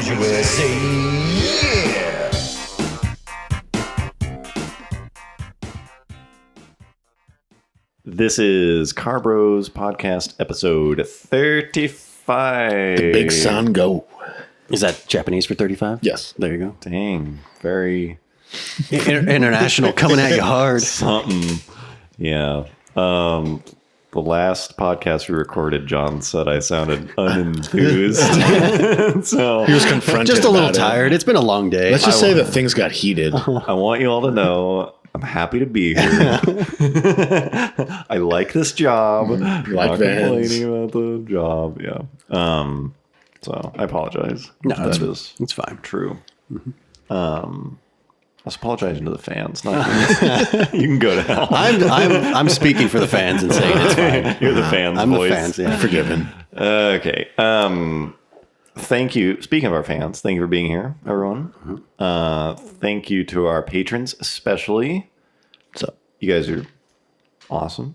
Cars USA, yeah! This is Car Bros Podcast episode 35. The big sun go. Is that Japanese for 35? Yes. There you go. Dang, very International coming at you hard. something. Yeah. The last podcast we recorded, John said I sounded unenthused. So He was confronted. Just a little about it. tired. It's been a long day. Let's just say that things got heated. I want you all to know I'm happy to be here. I like this job. You like Not vans. complaining about the job. Yeah. So I apologize. No, That it's- is it's fine. true. I was apologizing to the fans. Not you can go to hell. I'm speaking for the fans and saying it's fine. You're the fans' I'm voice. the fans. Yeah. Forgiven. Okay. Thank you. Speaking of our fans, thank you for being here, everyone. Thank you to our patrons, especially. So You guys are awesome.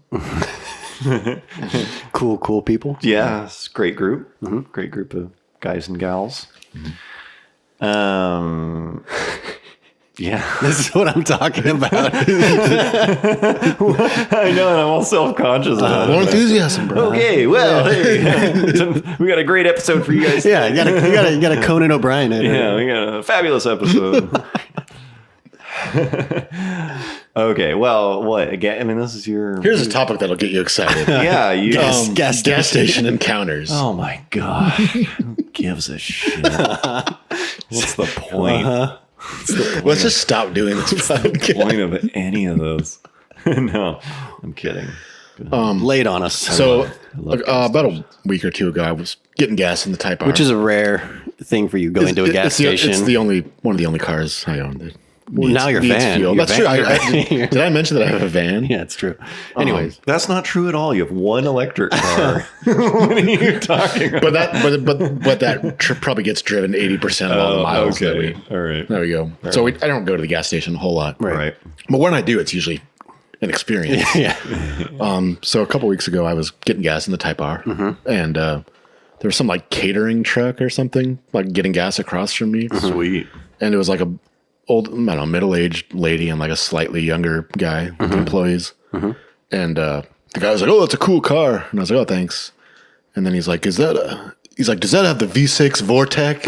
Cool people. Yeah, it's a great group. Great group of guys and gals. Yeah. This is what I'm talking about. I know, and I'm all self-conscious about more it. enthusiasm, bro. Okay, well, hey, we got a great episode for you guys. Yeah, you got a Conan O'Brien. Yeah, we got a fabulous episode. Okay, well, what again? I mean, this is your. Here's a topic that'll get you excited. Yeah, you. Gas Gas station encounters. Oh my god, who gives a shit? What's the point? What's the point? Let's just stop doing this podcast. point of any of those? No, I'm kidding. Laid on us. So about a week or two ago, I was getting gas in the Type R. which is a rare thing for you going to a gas station. It's the only one of the only cars I own that Now you're a needs fan. fuel. You're That's a true. fan. Did I mention that I have a van? Yeah, it's true. Anyways, That's not true at all. You have one electric car. What are you talking about? But that probably gets driven 80% of all the miles. that Okay, we- all right, There we go. So I don't go to the gas station a whole lot. right. But when I do, it's usually an experience. yeah. So a couple weeks ago, I was getting gas in the Type R, and there was some like catering truck or something like getting gas across from me, Sweet. and it was like a old, I don't know, middle-aged lady and like a slightly younger guy with employees, and the guy was like, "Oh, that's a cool car," and I was like, "Oh, thanks," and then he's like, "Does that have the V6 Vortec?"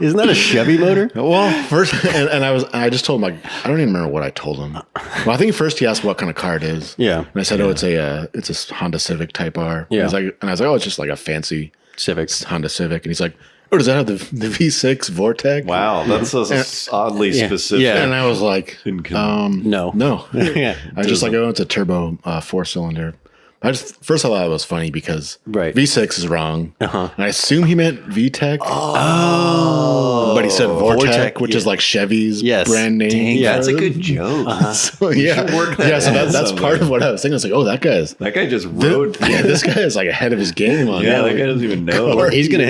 Isn't that a Chevy motor? Well, first, and I just told him, like, I don't even remember what I told him. Well, I think first he asked what kind of car it is. Yeah. And I said, "Oh, it's a Honda Civic Type R." Yeah. And I was like, "Oh, it's just like a fancy Civics. Honda Civic." And he's like, "Oh, does that have the V6 Vortec?" Wow, that's oddly specific. Yeah. And I was like, No. no. Yeah. I was just like, "Oh, it's a turbo 4-cylinder." First I thought it was funny because Right. V6 is wrong. And I assume he meant VTEC. Oh. But he said Vortec, Vortec, which yeah. is like Chevy's Yes. brand name. Dang, Yeah, Yeah. that's a good joke. So, yeah. work that So in that's somewhere. part of what I was thinking. I was like, oh, that That guy just wrote. this guy is like ahead of his game on Yeah, that. that guy doesn't even know. Or He's gonna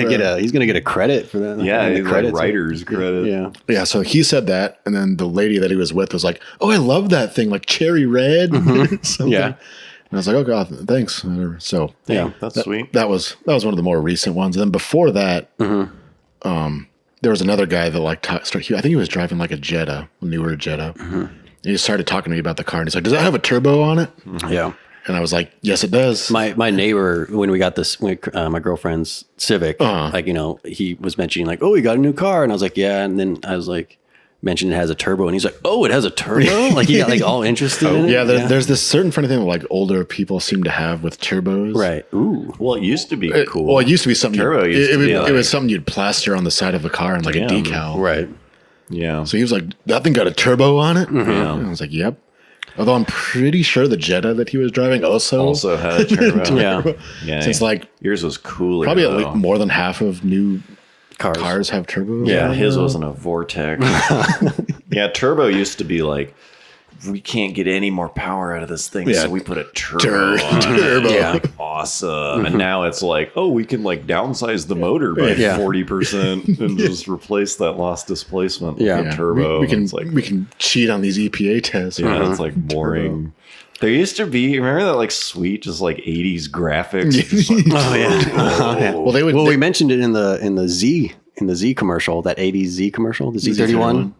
get a credit for that. Yeah, The he's like credits. writer's credit. Yeah. Yeah, so he said that, and then the lady that he was with was like, "Oh, I love that thing, like cherry red." Something. Yeah. And I was like, "Oh God, thanks." Whatever. So Yeah. That's sweet. that was one of the more recent ones. And then before that, there was another guy that like I think he was driving like a Jetta, a newer Jetta. He started talking to me about the car, and he's like, "Does that have a turbo on it?" Yeah. And I was like, "Yes, it does." My neighbor, when we got this, my girlfriend's Civic, like, he was mentioning like, oh, he got a new car. And I was like, yeah. And then I was like, mentioned it has a turbo. And he's like, oh, it has a turbo? Like he got like all interested in it. Yeah, there's this certain funny thing that like older people seem to have with turbos. Right. Ooh. Well, it used to be cool. Well, it used to be something. Turbo used to be it like- was something you'd plaster on the side of the car and like a decal. Right. yeah. So he was like, "That thing got a turbo on it." Yeah. And I was like, "Yep." Although I'm pretty sure the Jetta that he was driving also had a turbo. Yeah. Yeah. So it's like yours was cooler. probably at though. least more than half of new Cars. cars have turbos. Yeah, his wasn't a Vortex. Yeah, turbo used to be like, we can't get any more power out of this thing, Yeah. so we put a turbo on it. Turbo. Yeah. Awesome. And now it's like, oh, we can like downsize the motor by Yeah. 40% and just replace that lost displacement Yeah. with a turbo. We can It's like, we can cheat on these EPA tests. yeah, it's like boring. There used to be, remember that like sweet, just like 80s graphics? Just like, Oh yeah. Well, We mentioned it in the Z commercial, that 80s Z commercial, the Z31.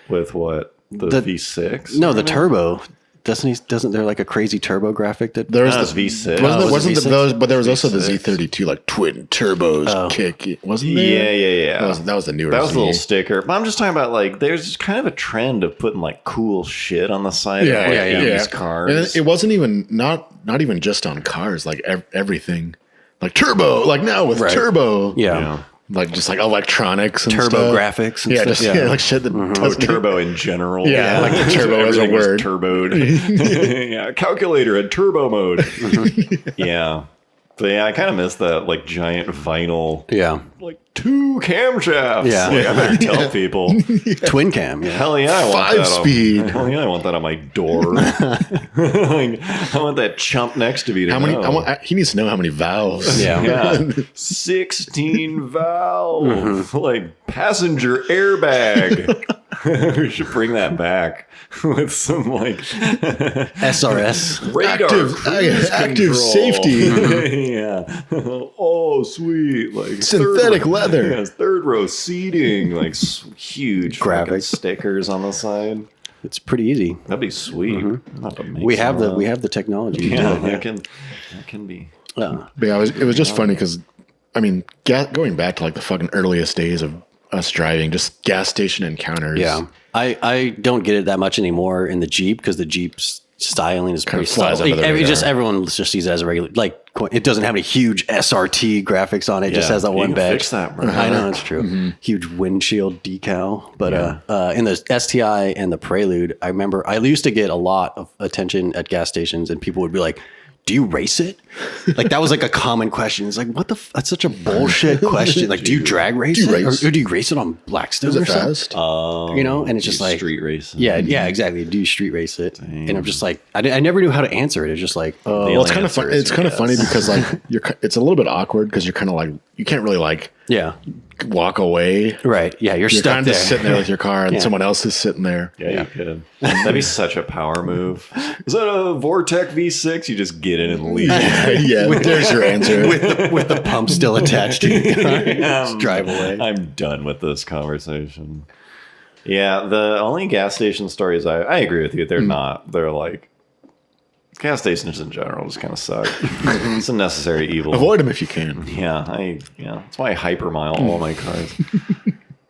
with what? The V6? No, the turbo. Doesn't there like a crazy turbo graphic that there was No, this V6. wasn't was it those, V6? but there was also the V6. Z32 like twin turbos kick, wasn't there? Yeah. That was the newer. That was Z. a little sticker. But I'm just talking about like there's kind of a trend of putting like cool shit on the side of like 80s cars. And it wasn't even not even just on cars, like everything, like turbo, like now with turbo, yeah. like just like electronics and Turbo stuff. graphics and yeah, stuff. just like shit that Oh, doesn't turbo in general. Yeah, like the turbo as a Everything was word. turboed. Yeah, calculator in turbo mode. Yeah. But yeah, I kind of miss that like giant vinyl, Yeah. like 2 camshafts. Yeah. Like, I better tell people. Twin cam. Yeah. Hell yeah, I want 5 that speed. Hell yeah, I want that on my door. Like, I want that chump next to me to How many? know. He needs to know how many valves. Yeah. Yeah, 16 valve, like passenger airbag. We should bring that back with some like SRS. radar Active control. safety. Yeah. Oh, sweet. Like Synthetic third, leather. Yeah, third row seating. Like huge fucking Graphics. stickers on the side. It's pretty easy. That'd be sweet. I'll have to make We have some of that. the technology. Yeah, to do it. that can be. But yeah, it was just funny because, I mean, going back to like the fucking earliest days of us driving, just gas station encounters. Yeah. I don't get it that much anymore in the Jeep because the Jeep's styling is pretty flies stylish. under the radar. Everyone just sees it as a regular, like it doesn't have any huge SRT graphics on it. It just Yeah, has that you one can badge. fix that, bro. I know it's true. Huge windshield decal. But in the STI and the Prelude, I remember I used to get a lot of attention at gas stations, and people would be like, "Do you race it?" Like that was like a common question. It's like, what the? That's such a bullshit question. Like, do you drag race do you it, race? or do you race it on Blackstone Is or it something? fast? You know, and it's just like street racing. Yeah, exactly. Do you street race it? And I'm just like, I never knew how to answer it. It's just like, Well, it's kind of answer fun. is It's kind of funny because like it's a little bit awkward because you're kind of like you can't really like yeah, walk away. right. Yeah, you're You're stuck kind of there. just sitting there with your car, and Yeah. someone else is sitting there. Yeah, you could. That'd be such a power move. Is that a Vortec V6? You just get in and leave. Yeah, there's your answer. with the pump still attached to your car. Just drive away. I'm done with this conversation. Yeah, the only gas station stories I agree with you. They're not. They're like gas stations in general just kind of suck. It's a necessary evil. Avoid them if you can. Yeah, that's why I hypermile all my cars.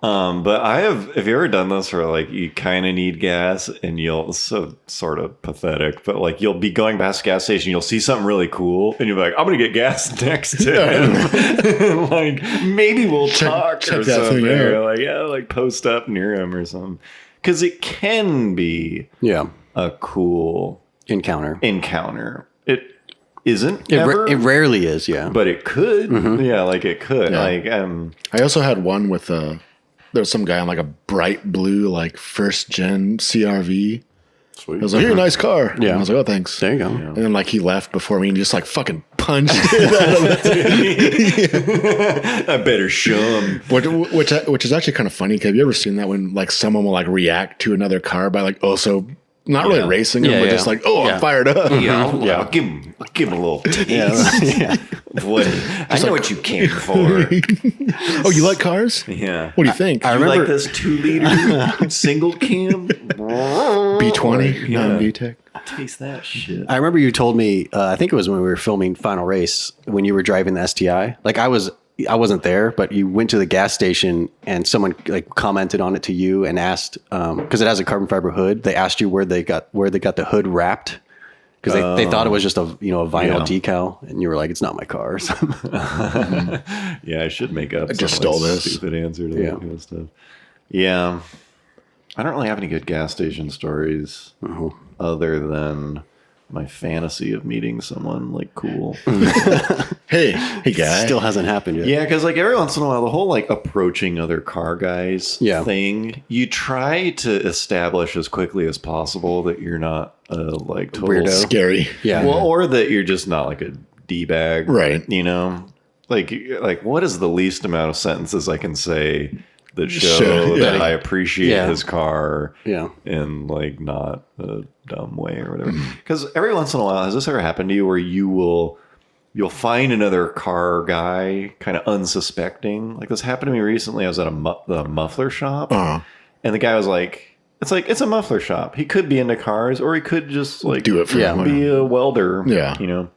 But have you ever done this where like you kind of need gas and it's so sort of pathetic, but like you'll be going past a gas station, you'll see something really cool and you'll be like, I'm going to get gas next to him. Like maybe we'll talk check or that something. thing out. Or like, yeah, like post up near him or something. Because it can be Yeah, a cool encounter. encounter. It isn't It ever, rarely is. Yeah, but it could. Yeah, like it could. Yeah. Like I also had one with there was some guy on like a bright blue like first gen CRV. sweet. I was like, "Hey, nice car." Yeah. And I was like, "Oh, thanks." there you go. And then like he left before me and just like fucking punched it out of the I better show him. which is actually kind of funny. Have you ever seen that when like someone will like react to another car by like also not really racing them, Yeah, but yeah. just like, "Oh, Yeah. I'm fired up." Yeah, I'll give him a little taste. Yeah. What, I know what you came for. Oh, you like cars? Yeah. What do you think? I You remember- like this 2-liter single cam? B20, Yeah. non-VTEC. Taste that shit. I remember you told me. I think it was when we were filming Final Race when you were driving the STI. Like I wasn't there, but you went to the gas station and someone like commented on it to you and asked because it has a carbon fiber hood. They asked you where they got the hood wrapped because they thought it was just a vinyl decal, and you were like, "It's not my car." Or something. Yeah, I should make up. just some, stole like, this. stupid answer to that kind of stuff. Yeah, I don't really have any good gas station stories other than my fantasy of meeting someone like cool. Hey guy. Still hasn't happened yet. Yeah, because like every once in a while, the whole like approaching other car guys thing, you try to establish as quickly as possible that you're not a like total Weirdo. Scary. Yeah. well, or that you're just not like a d-bag, Right. You know, like what is the least amount of sentences I can say that show Sure, that yeah. I appreciate Yeah. his car Yeah. in like not a dumb way or whatever. Because every once in a while, has this ever happened to you where you'll find another car guy kind of unsuspecting? Like this happened to me recently. I was at the muffler shop, and the guy was like, it's a muffler shop. He could be into cars, or he could just like Do it for be a welder. Yeah. you know.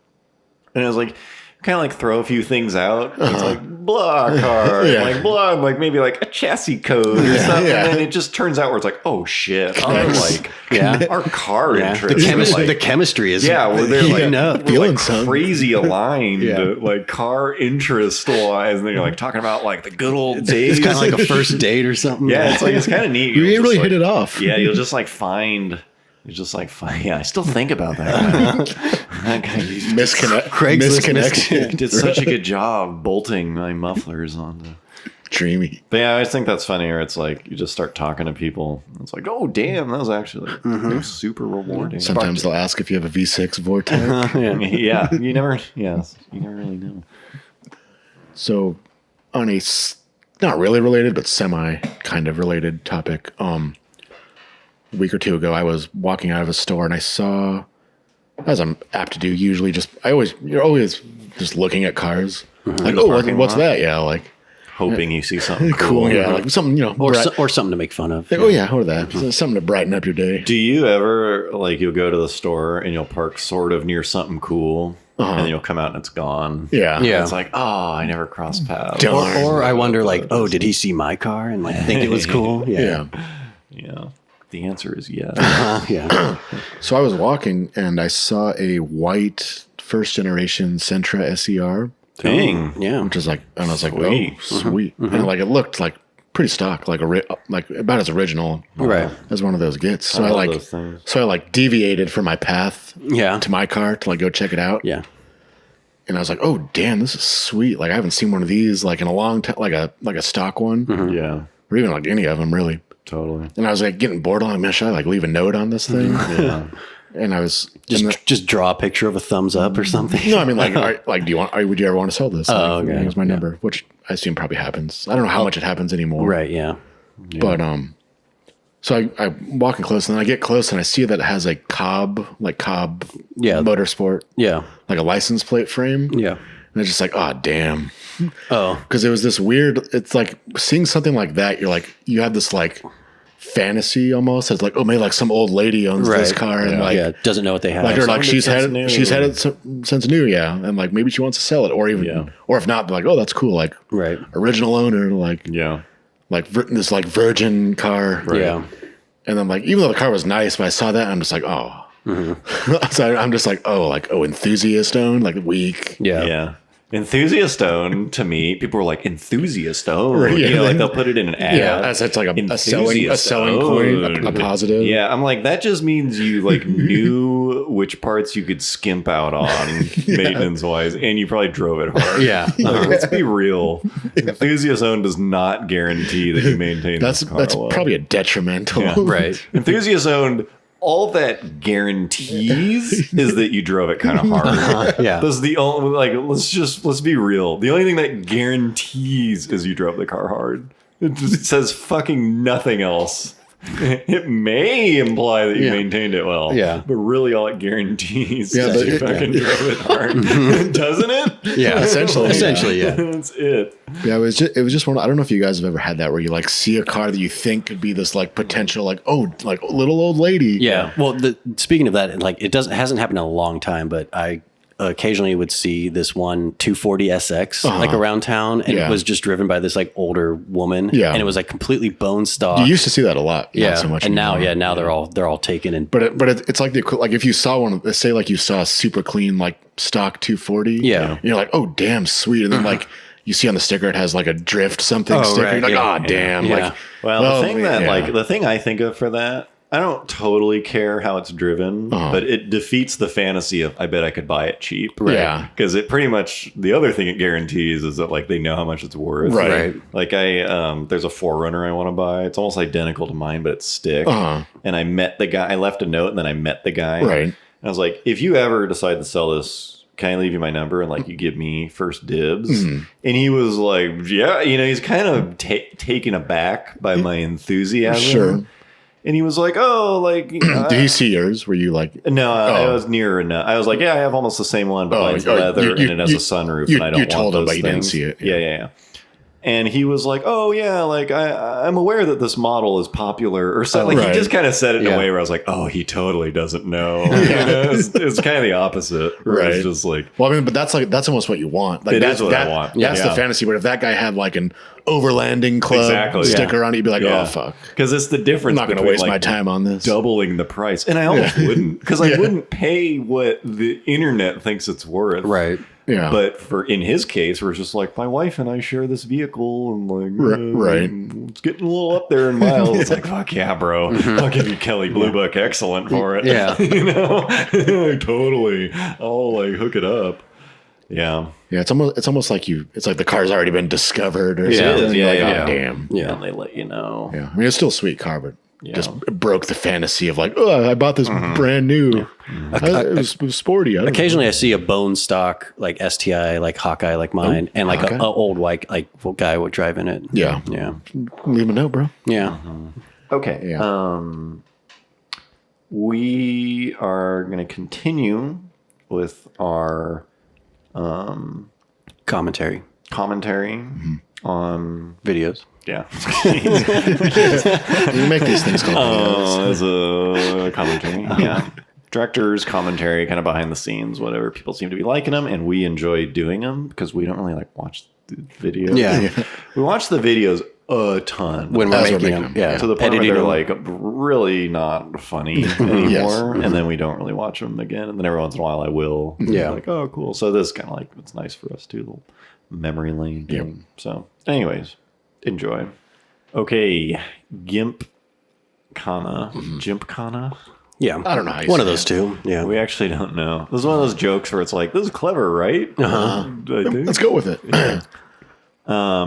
And I was like, kind of like throw a few things out. It's like blah car, and like blah, and like maybe like a chassis code or something. Yeah. And then it just turns out where it's like, oh shit, our like our car Yeah. interest, The chemistry is where they're like no. Feeling like some. crazy aligned, Yeah. like car interest wise, and then you're like talking about like the good old days. It's kind of like a first date or something. yeah, it's kind of neat. You You'll ain't really just, hit like- it off. Yeah, you'll just like find. You just like find. Yeah, I still think about that. That guy Misconnection. did such a good job bolting my mufflers onto. Dreamy. But yeah, I just think that's funny. Or it's like you just start talking to people. And it's like, oh damn, that was actually like, super rewarding. Sometimes they'll ask if you have a V6 Vortex. yeah, you never really know. So, on a not really related, but semi kind of related topic, a week or two ago, I was walking out of a store and I saw, as I'm apt to do, usually you're always just looking at cars. Like, oh, parking what's lot. that? Yeah, like, Hoping you see something cool. Yeah, like something, Or something to make fun of. oh, yeah, or that. Something to brighten up your day. Do you ever like you'll go to the store and you'll park sort of near something cool, and then you'll come out and it's gone? Yeah. Yeah. It's like, oh, I never crossed paths. Darn. Or I wonder, like, oh, did he see my car and like think it was cool? Yeah. Yeah. The answer is yes. Yeah. So I was walking and I saw a white first generation Sentra SER, Dang. Yeah. which is like, and I was like, Sweet. oh, sweet. And like, it looked like pretty stock, like about as original Right. as one of those gets. So I love those things. I like deviated from my path Yeah. to my car to like go check it out. Yeah. And I was like, oh damn, this is sweet. Like I haven't seen one of these like in a long time, like a stock one, Yeah. or even like any of them really. Totally. And I was like getting bored. I'm like, man, should I like leave a note on this thing? Yeah. And I was Just draw a picture of a thumbs up or something. no, I mean like, do you want? Would you ever want to sell this? Like, okay. Here's my number, which I assume probably happens. I don't know how much it happens anymore. Right. Yeah. But so I'm walking close, and then I get close, and I see that it has a Cobb Yeah. Motorsport, Yeah. like a license plate frame. Yeah. And it's just like, oh damn, Oh. because it was this weird. It's like seeing something like that. You're like, you have this like fantasy almost. It's like, oh, maybe like some old lady owns this Right. car, and like. Yeah. Doesn't know what they have. Like, or like Somebody she's had since it new. since new, yeah, and like maybe she wants to sell it, or even, or if not, like, oh, that's cool, like Right. original owner, like Yeah. this like virgin car, Yeah. and then like even though the car was nice, but I saw that, I'm just like, oh, so I'm just like, oh, enthusiast owned, like weak, Yeah. Yeah. Enthusiast owned to me, people were like enthusiast owned. Right, yeah. You know, like they'll put it in an ad. yeah, that's like a selling Enthusiast point, owned. a positive, Yeah, I'm like, that just means you like knew which parts you could skimp out on maintenance wise, and you probably drove it hard. Yeah. Like, let's be real. Enthusiast owned does not guarantee that you maintain that's this car well. probably a detrimental, Yeah. Right. Enthusiast owned. All that guarantees is that you drove it kind of hard. Yeah. That's the only like. Let's be real. The only thing that guarantees is you drove the car hard. It just says fucking nothing else. It may imply that you Yeah. maintained it well. Yeah. But really, all it guarantees Yeah, is but you it- fucking drove it hard, doesn't it? Yeah. Essentially, Yeah. That's it. Yeah, it was just one. I don't know if you guys have ever had that where you like see a car that you think could be this like potential like little old lady. Yeah. Well, speaking of that, like hasn't happened in a long time, but I occasionally would see this one 240 SX like around town, and Yeah. it was just driven by this like older woman. Yeah. And it was like completely bone stock. You used to see that a lot. yeah. Not so much and now, anymore. now they're all taken and But it's like like if you saw one, let's say like you saw a super clean like stock 240. Yeah. and you're like, oh damn, sweet, and then like you see on the sticker it has like a drift something sticker. right, You're like, yeah, oh damn, yeah. like Well, the thing that yeah. the thing I think of for that, I don't totally care how it's driven, but it defeats the fantasy of I bet I could buy it cheap. Yeah. Because it pretty much the other thing it guarantees is that like they know how much it's worth. Right. Like there's a Forerunner I want to buy. It's almost identical to mine, but it's stick. And I met the guy. I left a note and then I met the guy. Right. And I was like, if you ever decide to sell this can I leave you my number and like you give me first dibs? And he was like, yeah, he's kind of taken aback by my enthusiasm. Sure. And he was like, oh, like, Did he see yours? Were you like, no, I was near enough. I was like, yeah, I have almost the same one, but mine's leather and it has a sunroof, and I don't want told him, those but you things. didn't see it. Yeah. And he was like, oh, yeah, like, I'm aware that this model is popular or something. Like, he just kind of said it in a way where I was like, oh, he totally doesn't know. It's kind of the opposite. Right. It's just like, well, I mean, but that's almost what you want. Like, it is what I want. That's the fantasy. But if that guy had like an overlanding club sticker on it, you'd be like, oh, fuck. Because it's the difference. I'm not going to waste my time on this. Doubling the price. And I almost wouldn't, because I wouldn't pay what the internet thinks it's worth. Right. Yeah. But in his case, we're just like, my wife and I share this vehicle, and like, it's getting a little up there in miles. It's like, fuck yeah, bro. I'll give you Kelly Blue Book excellent for it. Yeah. Totally. I'll like hook it up. Yeah. Yeah. It's almost like it's like the car's already been discovered or something. Yeah. Like, Yeah. oh, damn. Yeah. And they let you know. Yeah. I mean, it's still a sweet car, but just broke the fantasy of like, oh, I bought this brand new. It was sporty. Occasionally I see a bone stock like STI, like Hawkeye, like mine, and like an old white like guy would drive in it. Yeah. Yeah. Leave a note, bro. Yeah. Okay. Yeah. We are going to continue with our Commentary on videos. Yeah. You make these things called As a commentary. Yeah. Director's commentary, kind of behind the scenes, whatever. People seem to be liking them, and we enjoy doing them because we don't really like watch the videos. Yeah. We watch the videos a ton. When we're making them. Yeah. To the point where Editing they're them. like really not funny anymore. And then we don't really watch them again. And then every once in a while I will. Yeah. Like, oh, cool. So this is kind of like, it's nice for us too. Little memory lane. Yep. So anyways, enjoy. Okay. Gympkhana. Gympkhana? Yeah. I don't know how you One say of those it. two. Yeah. We actually don't know. This is one of those jokes where it's like, this is clever, right? I think. Let's go with it.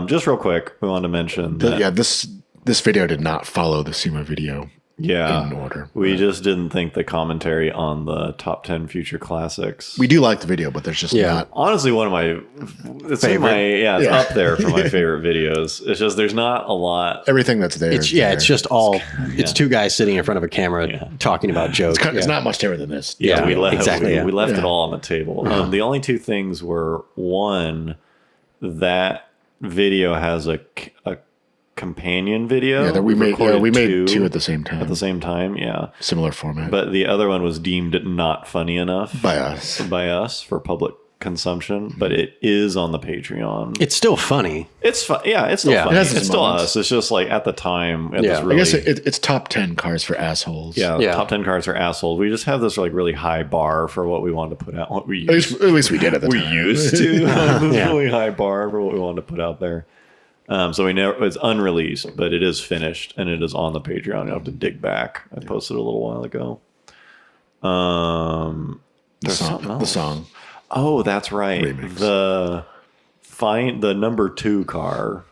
Just real quick, we wanted to mention that. This video did not follow the SEMA video in order. We just didn't think the commentary on the top 10 future classics. We do like the video, but there's just not. Honestly, one of my, it's up there for my favorite videos. It's just, there's not a lot. Everything that's there. It's just all. It's two guys sitting in front of a camera talking about jokes. It's not much different than this. Yeah, we left, exactly. We left it all on the table. The only two things were, one, that video has a companion video. Yeah, that we made recorded two at the same time. At the same time, yeah. Similar format. But the other one was deemed not funny enough by us for public consumption, but it is on the Patreon. It's still funny. It's fun. Yeah, it's still funny. It has It's still moments. us. It's just like at the time. I guess it's top 10 cars for assholes. Yeah, top 10 cars are assholes. We just have this like really high bar for what we wanted to put out. What we At least we did at the time. we used to have this really high bar for what we wanted to put out there. So we know it's unreleased, but it is finished and it is on the Patreon. You'll have to dig back. I posted a little while ago. The song. Oh, that's right. Remix. The number 2 car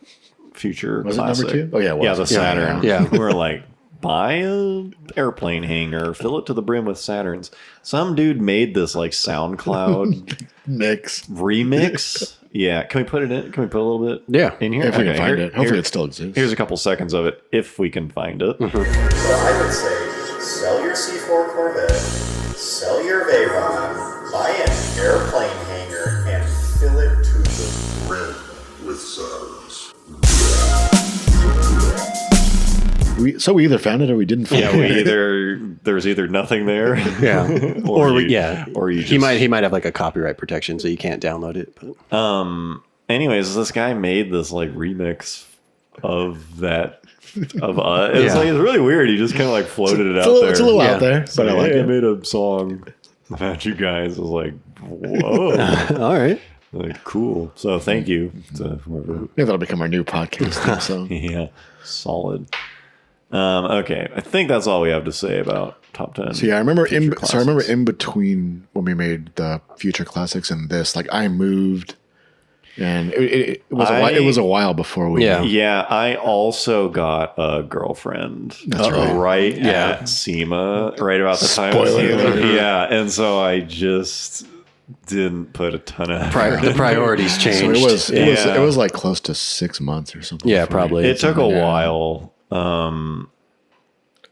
future Was classic. it number 2? Oh yeah, it was. Yeah, the Saturn. Yeah. We're like, buy a airplane hangar, fill it to the brim with Saturns. Some dude made this like SoundCloud Mix. remix. Yeah, can we put it in? Can we put a little bit in here? If we can find here- it. Hopefully here- it still exists. Here's a couple seconds of it, if we can find it. So I would say, sell your C4 Corvette, sell your Veyron, buy an airplane hangar, and fill it to the brim with Saturns. We either found it or we didn't find it. There's either nothing there, Or you he just, might have like a copyright protection, so you can't download it. But. Anyways, this guy made this like remix of that of us. It's like it's really weird. He just kind of like floated it out there. It's a little out there, So, but I like I it. made a song about you guys. I was like, whoa, All right. like cool. So thank you to whoever. Yeah, that'll become our new podcast theme song. Yeah, solid. Okay, I think that's all we have to say about top 10. So yeah, I remember classics. in between when we made the future classics and this, like I moved, and it was a while before we. Yeah. Yeah, I also got a girlfriend. That's right. at SEMA, right about the time. of Spoiler SEMA. alert. Yeah, and so I just didn't put a ton of The priorities So changed. it was like close to 6 months or something. Yeah, before probably. It took a Yeah. while.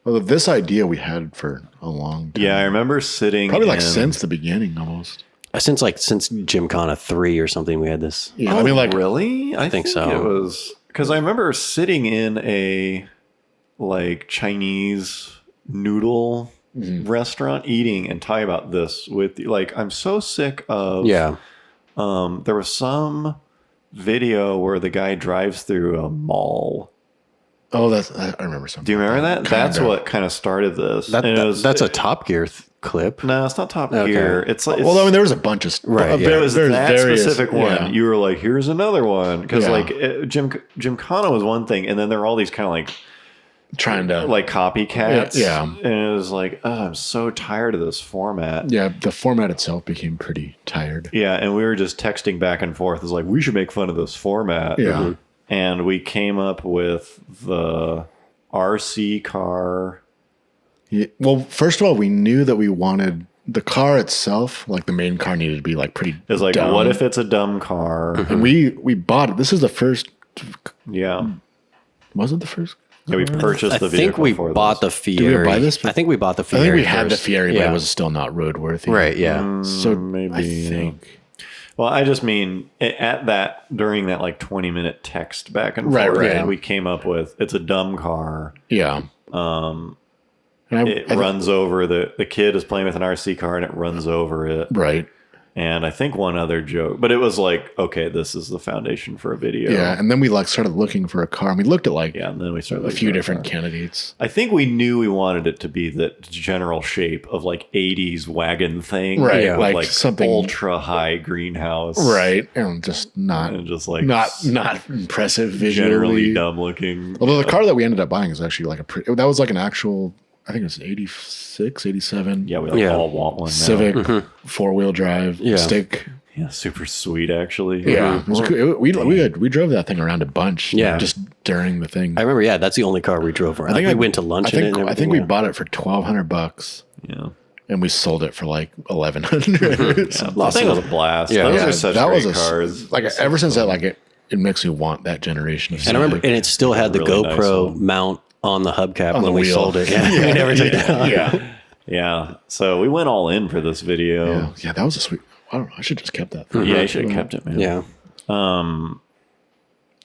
Well, this idea we had for a long time. Yeah, I remember sitting Probably like in- since the beginning almost. Since Gympkhana 3 or something, we had this. Yeah, I mean, like, really? I think so. It was because I remember sitting in a like Chinese noodle restaurant eating and talking about this with like I'm so sick of Yeah. There was some video where the guy drives through a mall. oh, I remember something. Do you remember that? That's Kinda. what kind of started this. And it was- That's a Top Gear clip. no, it's not Top Okay. Gear. It's like Well, I mean, there was a bunch of Right, but yeah. it was there's that various- specific one. yeah. You were like, here's another one. Because Yeah. like Gympkhana was one thing, and then there were all these kind of trying to like copycats. Yeah. And it was like, oh, I'm so tired of this format. Yeah, the format itself became pretty tired. Yeah, and we were just texting back and forth. It's like, we should make fun of this format. Yeah. And we came up with the RC car. Yeah. Well, first of all, we knew that we wanted the car itself, like the main car, needed to be like pretty. It's like, dumb. what if it's a dumb car? And we bought it. This is the first. Yeah. Was it the first? Yeah, we purchased I the think vehicle we for bought the this. Fieri. buy this? I think we bought the I Fieri. think we had the first. Fieri, but Yeah. it was still not roadworthy. Right, yeah. So maybe, I think. Well, I just mean at that during that like 20-minute text back and Right, forth, right. we came up with it's a dumb car. Yeah. And It runs over the kid is playing with an RC car and it runs over it. Right. And I think one other joke, but it was like, okay, this is the foundation for a video. Yeah. And then we like started looking for a car, and we looked at like Yeah, and then we started a looking few for different car. candidates. I think we knew we wanted it to be the general shape of like 80s wagon thing. Right, with, like like something- ultra high greenhouse. Right. And just not And just like not impressive visually. generally dumb looking. Although the car that we ended up buying is actually like that was like an actual, I think it was 86, 87 Yeah, we like Yeah. all want one now. Civic 4-wheel drive Yeah. stick. Yeah, super sweet actually. Yeah. It was cool. We drove that thing around a bunch. Yeah. Just during the thing. I remember, that's the only car we drove around. we went to lunch in it. And I think we everything, bought it for $1,200 Yeah. and we sold it for like $1,100. Yeah, that thing was a blast. Yeah. Those Yeah, are such that great was cars. like ever since that, like it makes me want that generation of And I remember, Civic. and it still had the Really nice GoPro one. mount on the hubcap On when the we wheel. sold it. Yeah, we never took that out. Yeah. Yeah. So we went all in for this video. Yeah. Yeah, that was a sweet. I don't know. I should just kept that. Yeah, you should have kept it, man. Yeah.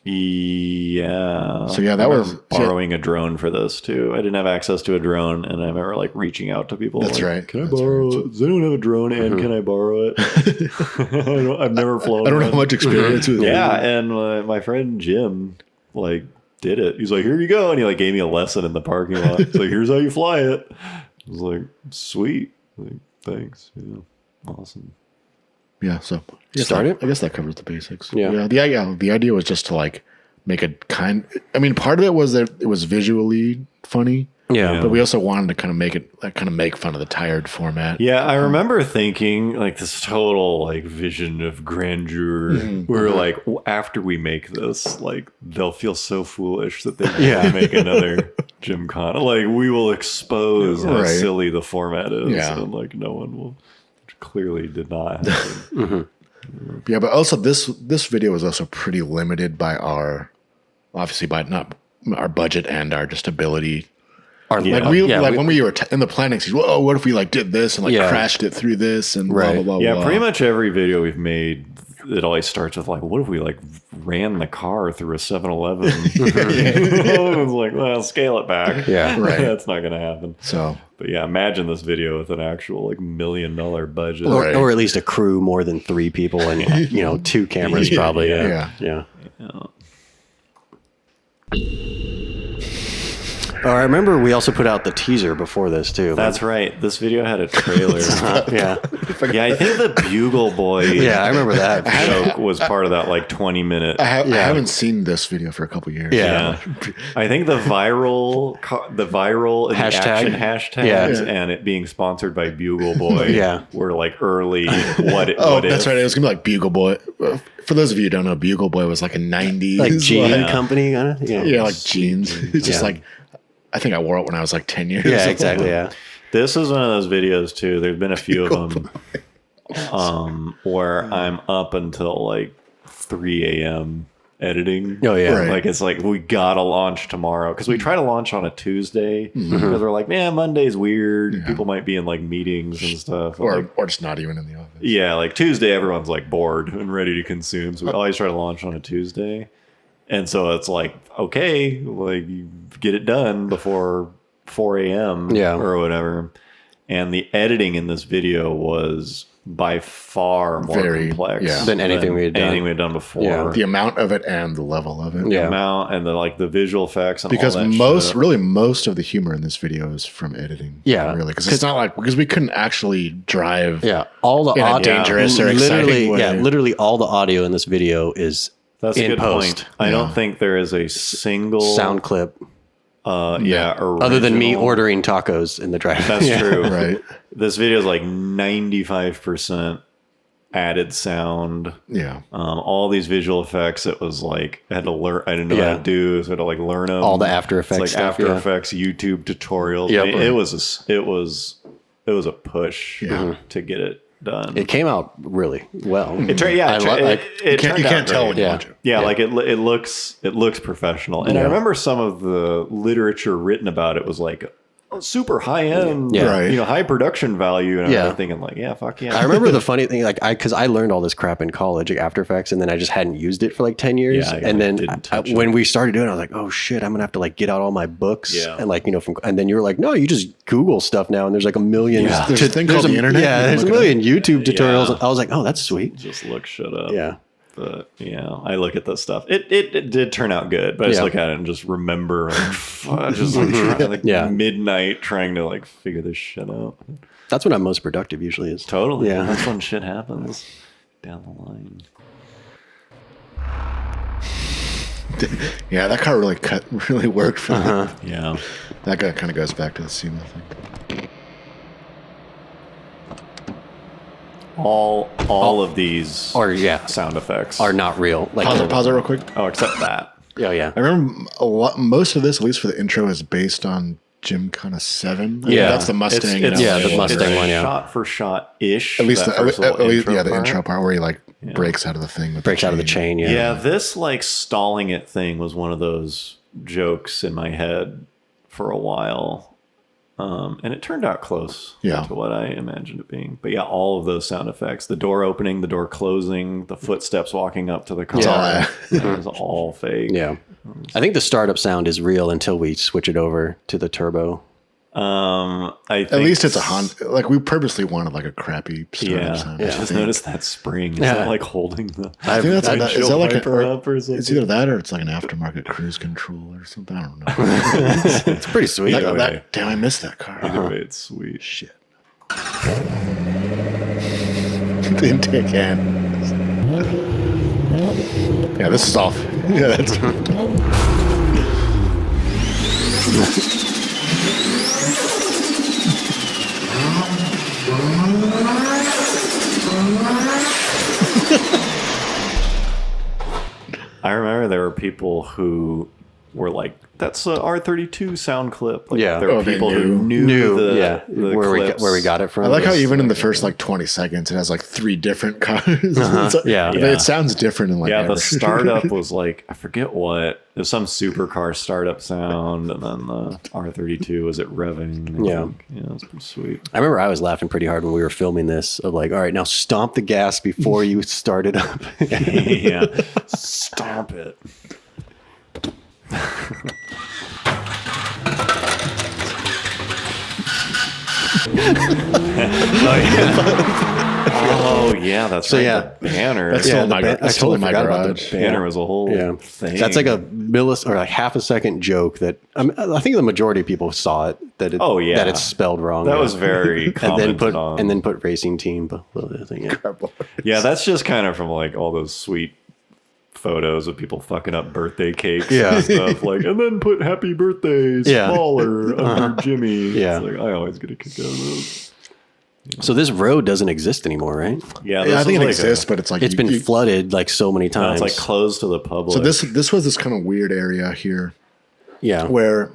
Yeah. So, yeah, that I remember was- borrowing a drone for this too. I didn't have access to a drone, and I remember like reaching out to people. That's like, right. Can I That's borrow right. it? Does anyone have a drone? And can I borrow it? I've never flown. I don't one. have much experience with it. Yeah, and my friend Jim like did it. He's like, "Here you go," and he like gave me a lesson in the parking lot. He's like, "Here's how you fly it." I was like, "Sweet, like, thanks, yeah, awesome." Yeah. So Start it? I guess that covers the basics. Yeah. The idea was just to like make it part of it was that it was visually funny. Yeah. But we also wanted to kind of make fun of the tired format. Yeah, I remember thinking like this total like vision of grandeur. Where like after we make this, like they'll feel so foolish that they make another Gympkhana. Like we will expose how Right. silly the format is, Yeah. and like no one will. Which clearly did not happen. Yeah, but also this video was also pretty limited by not our budget and our just ability. Like when we were in the planning season, whoa, what if we like did this and like Yeah. crashed it through this and blah Right. blah blah. Yeah, blah. pretty much every video we've made, it always starts with like, what if we like ran the car through a 7-Eleven? It's like, well, scale it back. Yeah. Right. That's not going to happen. So But yeah, imagine this video with an actual like $1 million budget. Right. Or at least a crew more than 3 people and, 2 cameras probably. Yeah. Yeah. Oh, I remember we also put out the teaser before this too. That's right. This video had a trailer. yeah. Yeah, I think the Bugle Boy Yeah, I remember that. joke was part of that like 20-minute. I haven't seen this video for a couple years. Yeah. I think the viral and the Hashtag. action hashtags Yeah. and it being sponsored by Bugle Boy Yeah. were like early. Oh, that's right. It was gonna be like Bugle Boy. For those of you who don't know, Bugle Boy was like a '90s Like jean company kind of. yeah, like jeans. It's just Yeah. like I think I wore it when I was like 10 years. Yeah, old. exactly. Yeah. This is one of those videos too. There've been a few of them. where I'm up until like 3 a.m. editing. Oh, yeah. Right. Like, it's like, we gotta launch tomorrow. Because we try to launch on a Tuesday. Because we're like, man, Monday's weird. People might be in like meetings and stuff. or just not even in the office. Yeah, like Tuesday, everyone's like bored and ready to consume. So we always try to launch on a Tuesday. And so it's like, okay, like, you get it done before 4 a.m. or whatever. And the editing in this video was by far more complex than anything we had done before. Yeah. The amount of it and the level of it. The amount and the visual effects and because all that most of the humor in this video is from editing. Yeah, really, because it's not like because we couldn't actually drive. Yeah, all the in a dangerous or exciting way. Yeah, literally all the audio in this video is That's in a good post. point. I don't think there is a single sound clip. Other than me ordering tacos in the drive. That's true. Right. This video is like 95% added sound. Yeah. All these visual effects. It was like I had to learn. I didn't know how to do, so I had to like learn them. All the After Effects like stuff, After Effects YouTube tutorials. Yep. It was a push to get it done. It came out really well. It turned You can't tell when you watch it. Yeah, like it looks professional. And I remember some of the literature written about it was like super high end, high production value, and I was thinking like, fuck yeah. I remember the funny thing, like because I learned all this crap in college, like After Effects, and then I just hadn't used it for like 10 years. And then when we started doing it, I was like, oh shit, I'm gonna have to like get out all my books and like and then you were like, no, you just Google stuff now, and there's like a million. Yeah. There's a thing called the internet. Yeah, there's a million YouTube tutorials. I was like, oh, that's sweet. Just look shit up. Yeah. But I look at this stuff. It did turn out good, but I just look at it and just remember, like, just like, midnight trying to like figure this shit out. That's when I'm most productive. Usually is totally. Yeah, that's when shit happens down the line. Yeah, that car really worked for me. Yeah, that guy kind of goes back to the scene, I think. All of these sound effects are not real. Like pause it real quick. Oh, except that. Yeah. I remember most of this, at least for the intro, is based on Gympkhana 7. That's the Mustang. The Mustang one. Shot for shot ish. At least the intro part where he like breaks out of the thing. Breaks out of the chain. Yeah, this like stalling it thing was one of those jokes in my head for a while. And it turned out close to what I imagined it being. But all of those sound effects, the door opening, the door closing, the footsteps walking up to the car, it was all fake. Yeah. I think the startup sound is real until we switch it over to the turbo. I think at least it's a Honda. Like we purposely wanted like a crappy startup sound. I just noticed that spring. Is that like holding the? I think that's is that like up or something? It's either that or it's like an aftermarket cruise control or something. I don't know. It's pretty sweet. Damn, I missed that car. Either way, it's sweet. Shit. The intake can. Yeah, this is off. Yeah, that's. I remember there were people who were like, "That's a R32 sound clip." Like, there were people who knew the where we got it from. I like how even in the first like 20 seconds, it has like 3 different cars. It sounds different in like. Yeah, the startup was like, I forget what. There's some supercar startup sound, and then the R32 was it revving. Yeah, it's pretty sweet. I remember I was laughing pretty hard when we were filming this. Of like, all right, now stomp the gas before you start it up. Stomp it. Oh yeah, that's right. The banner. That's totally my garage. The banner was a whole thing. That's like a or like half a second joke that I think the majority of people saw it. That it's spelled wrong. That was very commented on. And then put racing team. Yeah, that's just kind of from like all those sweet photos of people fucking up birthday cakes and stuff like, and then put happy birthday smaller under Jimmy. Yeah, it's like, I always get a kick out of those. So this road doesn't exist anymore, right? Yeah, I think it exists, but it's like it's been flooded like so many times. It's like closed to the public. So this was this kind of weird area here. Yeah, where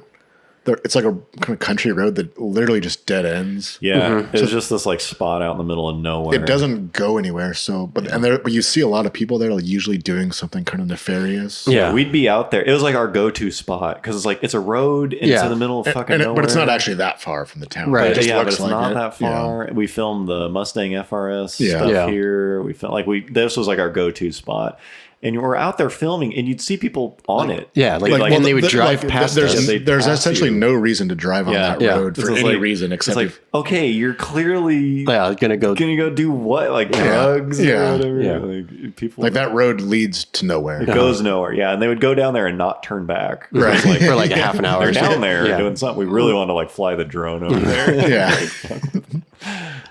it's like a kind of country road that literally just dead ends. Yeah, it was just this like spot out in the middle of nowhere. It doesn't go anywhere. So, but you see a lot of people there like usually doing something kind of nefarious. Yeah. We'd be out there. It was like our go-to spot because it's like it's a road and it's in the middle of fucking nowhere. But it's not actually that far from the town. Right. It just Yeah, but looks it's like not it. that far. We filmed the Mustang FRS Yeah. stuff Yeah. here. We felt like this was like our go-to spot. And we're out there filming, and you'd see people on it. Yeah, and they would drive past There's, us. there's essentially no reason to drive on that road for any reason It's except like, okay, you're clearly gonna go do what, like drugs or whatever. Yeah. Like people like that road leads to nowhere. It goes nowhere. Yeah, and they would go down there and not turn back. Right. It's like, for like a half an hour. they're down there Yeah. doing something. We really want to like fly the drone over there. Yeah.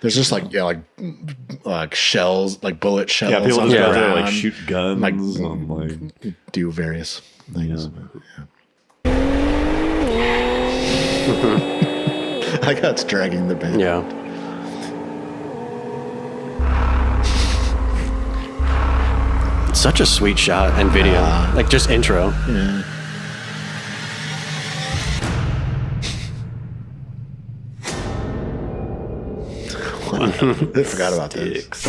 There's just like shells, like bullet shells. Yeah, people on just the go there like ground, shoot guns like, and like do various things. Yeah. I like how it's dragging the band. Yeah. Such a sweet shot and video. Like just intro. Yeah. I forgot about this.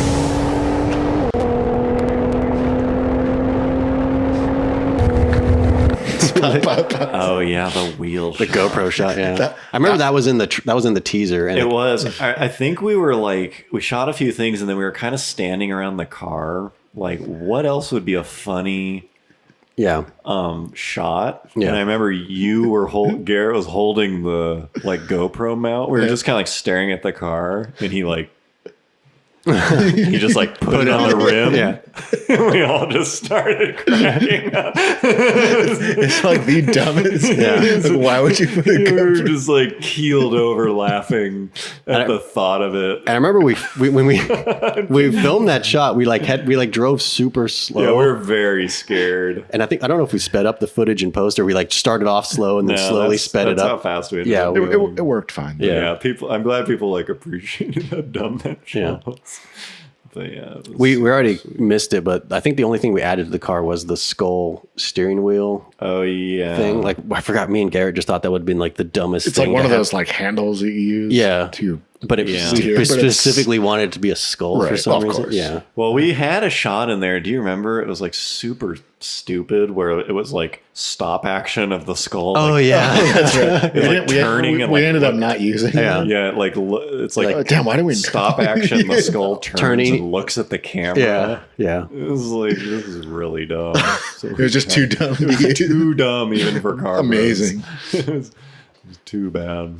Oh yeah, the wheel. The GoPro shot, yeah. I remember that was in the teaser. And It was. I think we were like, we shot a few things and then we were kind of standing around the car. Like, what else would be a funny shot? Yeah. And I remember Garrett was holding the like GoPro mount. We were just kind of like staring at the car, and he like he just like put it on the rim. Yeah. We all just started cracking up. It's like the dumbest. Like, why would you put a We were GoPro? just like keeled over laughing at the thought of it. And I remember when we filmed that shot, we drove super slow. Yeah, we were very scared. And I don't know if we sped up the footage in post or we like started off slow and then slowly sped it That's how up. fast we ended Yeah, up. It worked fine. Yeah, I'm glad people like appreciated how dumb that shot was. But yeah, We already missed it, but I think the only thing we added to the car was the skull steering wheel oh yeah thing. Like I forgot, me and Garrett just thought that would have been like the dumbest It's thing. like one to of have. those like handles that you use. Yeah. To But it steer, but it's- specifically wanted it to be a skull for Right, some of reason. course. Yeah. Well, we had a shot in there. Do you remember? It was like super stupid, where it was like stop action of the skull. Oh like, yeah. That's right. It's like turning and we like ended up not using. Yeah. it. Yeah, like it's like, Oh, damn, why did we stop action? The skull turns Turning. and looks at the camera. Yeah. Yeah. It was like, this is really dumb. So It was just too dumb. to use. too dumb even for car. Amazing. it was too bad.